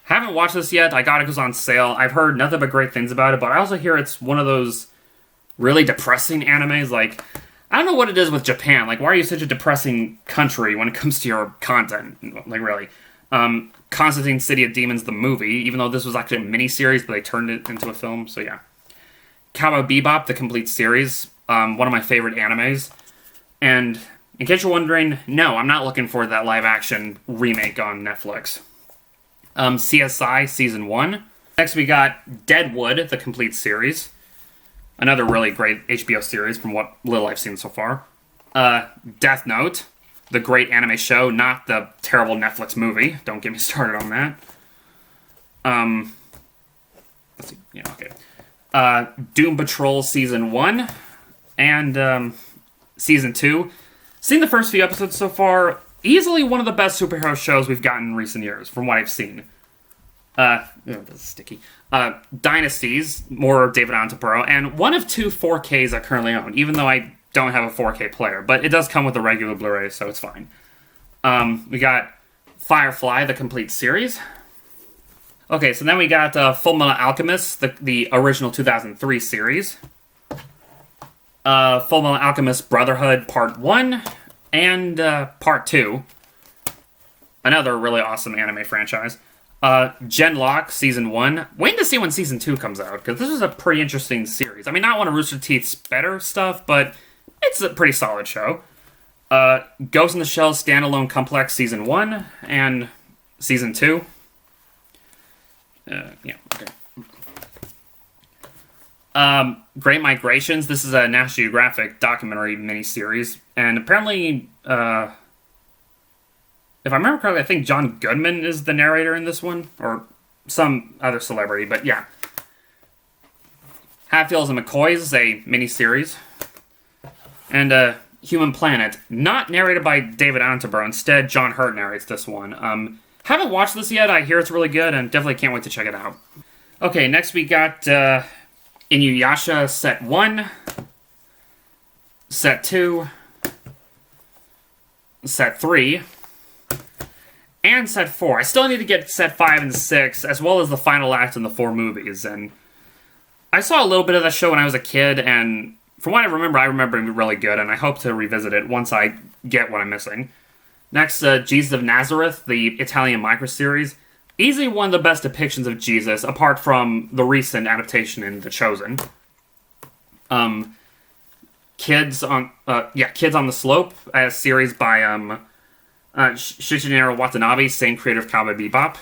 Haven't watched this yet. I got it because on sale. I've heard nothing but great things about it, but I also hear it's one of those really depressing animes. Like, I don't know what it is with Japan. Like, why are you such a depressing country when it comes to your content? Like, really. Constantine City of Demons, the movie, even though this was actually a mini-series, but they turned it into a film, so yeah. Cowboy Bebop, the complete series. One of my favorite animes. And in case you're wondering, no, I'm not looking for that live-action remake on Netflix. CSI Season 1. Next we got Deadwood, the complete series. Another really great HBO series from what little I've seen so far. Death Note, the great anime show, not the terrible Netflix movie. Don't get me started on that. Let's see. Yeah, okay. Doom Patrol Season 1 and Season 2. Seen the first few episodes so far. Easily one of the best superhero shows we've gotten in recent years, from what I've seen. This is sticky. Dynasties, more David Attenborough, and one of 2 4Ks I currently own, even though I don't have a 4K player, but it does come with a regular Blu-ray, so it's fine. We got Firefly, the complete series. Okay, so then we got Fullmetal Alchemist, the original 2003 series. Fullmetal Alchemist Brotherhood Part 1 and Part 2. Another really awesome anime franchise. Genlock Season 1. Waiting to see when Season 2 comes out, because this is a pretty interesting series. I mean, not one of Rooster Teeth's better stuff, but it's a pretty solid show. Ghost in the Shell Standalone Complex Season 1 and Season 2. Yeah, okay. Great Migrations. This is a National Geographic documentary miniseries, and apparently, if I remember correctly, I think John Goodman is the narrator in this one, or some other celebrity, but yeah. Hatfields and McCoys is a miniseries, and Human Planet, not narrated by David Attenborough. Instead, John Hurt narrates this one. Haven't watched this yet. I hear it's really good, and definitely can't wait to check it out. Okay, next we got Inuyasha Set 1, Set 2, Set 3, and Set 4. I still need to get Set 5 and 6, as well as the final act in the 4 movies. And I saw a little bit of that show when I was a kid, and from what I remember it really good, and I hope to revisit it once I get what I'm missing. Next, Jesus of Nazareth, the Italian microseries. Easily one of the best depictions of Jesus, apart from the recent adaptation in The Chosen. Kids on the Slope, a series by Shigeniro Watanabe, same creator of Cowboy Bebop.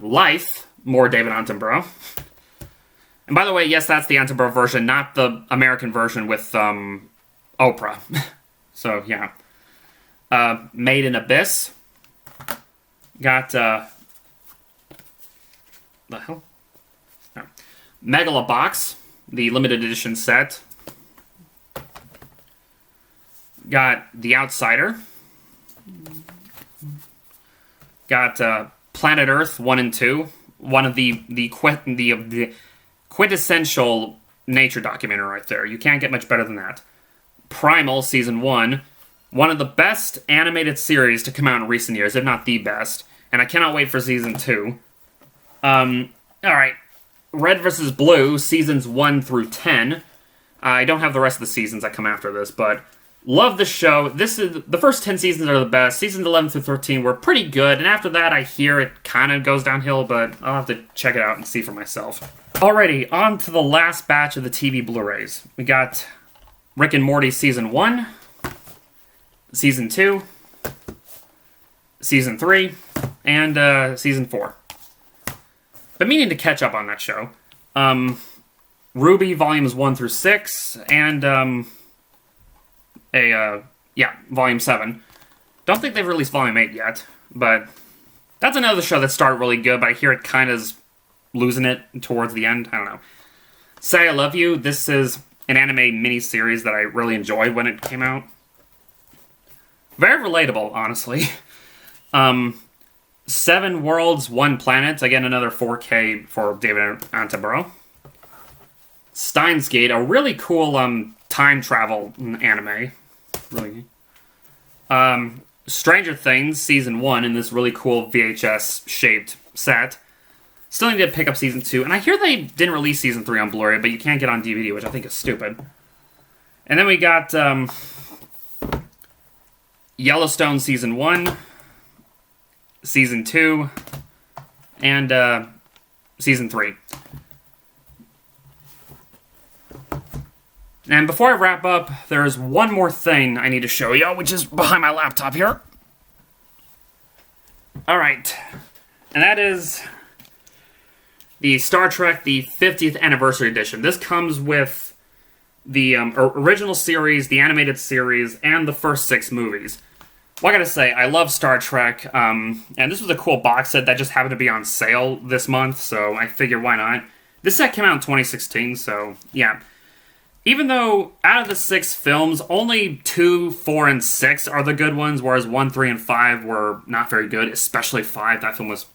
Life, more David Attenborough. And by the way, yes, that's the Attenborough version, not the American version with Oprah. So, yeah. Made in Abyss. Got, the hell? Oh. Megalobox, the limited edition set. Got The Outsider. Got, Planet Earth 1 and 2. One of the quintessential nature documentary right there. You can't get much better than that. Primal Season 1. One of the best animated series to come out in recent years, if not the best. And I cannot wait for Season 2. Alright. Red vs. Blue, Seasons 1 through 10. I don't have the rest of the seasons that come after this, but Love this show. This is the first 10 seasons are the best. Seasons 11 through 13 were pretty good, and after that I hear it kind of goes downhill, but I'll have to check it out and see for myself. Alrighty, on to the last batch of the TV Blu-rays. We got Rick and Morty Season 1, Season 2, Season 3, and Season 4. Been meaning to catch up on that show. Ruby Volumes 1 through 6, and Volume 7. Don't think they've released Volume 8 yet, but that's another show that started really good, but I hear it kind of is losing it towards the end. I don't know. Say I Love You. This is an anime miniseries that I really enjoyed when it came out. Very relatable, honestly. 7 Worlds, 1 Planet. Again, another 4K for David Attenborough. Steins Gate, a really cool time travel anime. Really. Stranger Things Season 1 in this really cool VHS-shaped set. Still need to pick up Season 2. And I hear they didn't release Season 3 on Blu-ray, but you can't get on DVD, which I think is stupid. And then we got Yellowstone Season 1, Season 2, and Season 3. And before I wrap up, there's one more thing I need to show you, which is behind my laptop here. Alright. And that is the Star Trek, the 50th Anniversary Edition. This comes with the original series, the animated series, and the first 6 movies. Well, I gotta say, I love Star Trek, and this was a cool box set that just happened to be on sale this month, so I figured why not. This set came out in 2016, so yeah. Even though out of the 6 films, only 2, 4, and 6 are the good ones, whereas 1, 3, and 5 were not very good, especially 5. That film was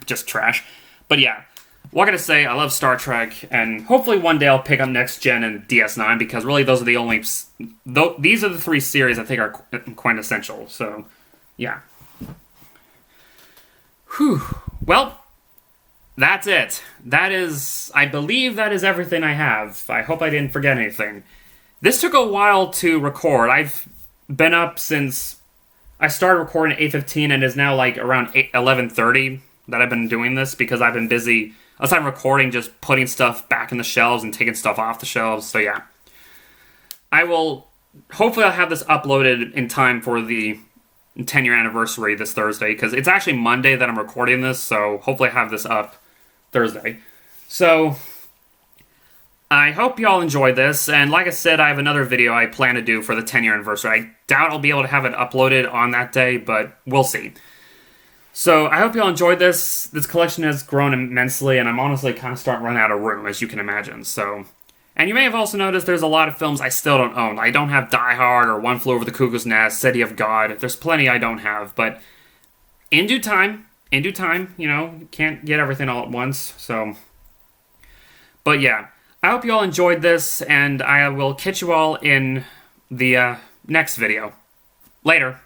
just trash. But yeah, what can I say? I love Star Trek, and hopefully one day I'll pick up Next Gen and DS9, because really those are the only... These are the 3 series I think are quintessential, so yeah. Whew. Well... that's it. That is, I believe that is everything I have. I hope I didn't forget anything. This took a while to record. I've been up since I started recording at 8:15 and is now like around 11:30 that I've been doing this because I've been busy, aside from recording, just putting stuff back in the shelves and taking stuff off the shelves. So yeah. Hopefully I'll have this uploaded in time for the 10-year anniversary this Thursday, because it's actually Monday that I'm recording this, so hopefully I have this up Thursday. So, I hope y'all enjoyed this, and like I said, I have another video I plan to do for the 10-year anniversary. I doubt I'll be able to have it uploaded on that day, but we'll see. So, I hope y'all enjoyed this. This collection has grown immensely, and I'm honestly kind of starting to run out of room, as you can imagine, so... And you may have also noticed there's a lot of films I still don't own. I don't have Die Hard or One Flew Over the Cuckoo's Nest, City of God. There's plenty I don't have, but in due time, you know, you can't get everything all at once, so... But yeah, I hope you all enjoyed this, and I will catch you all in the next video. Later.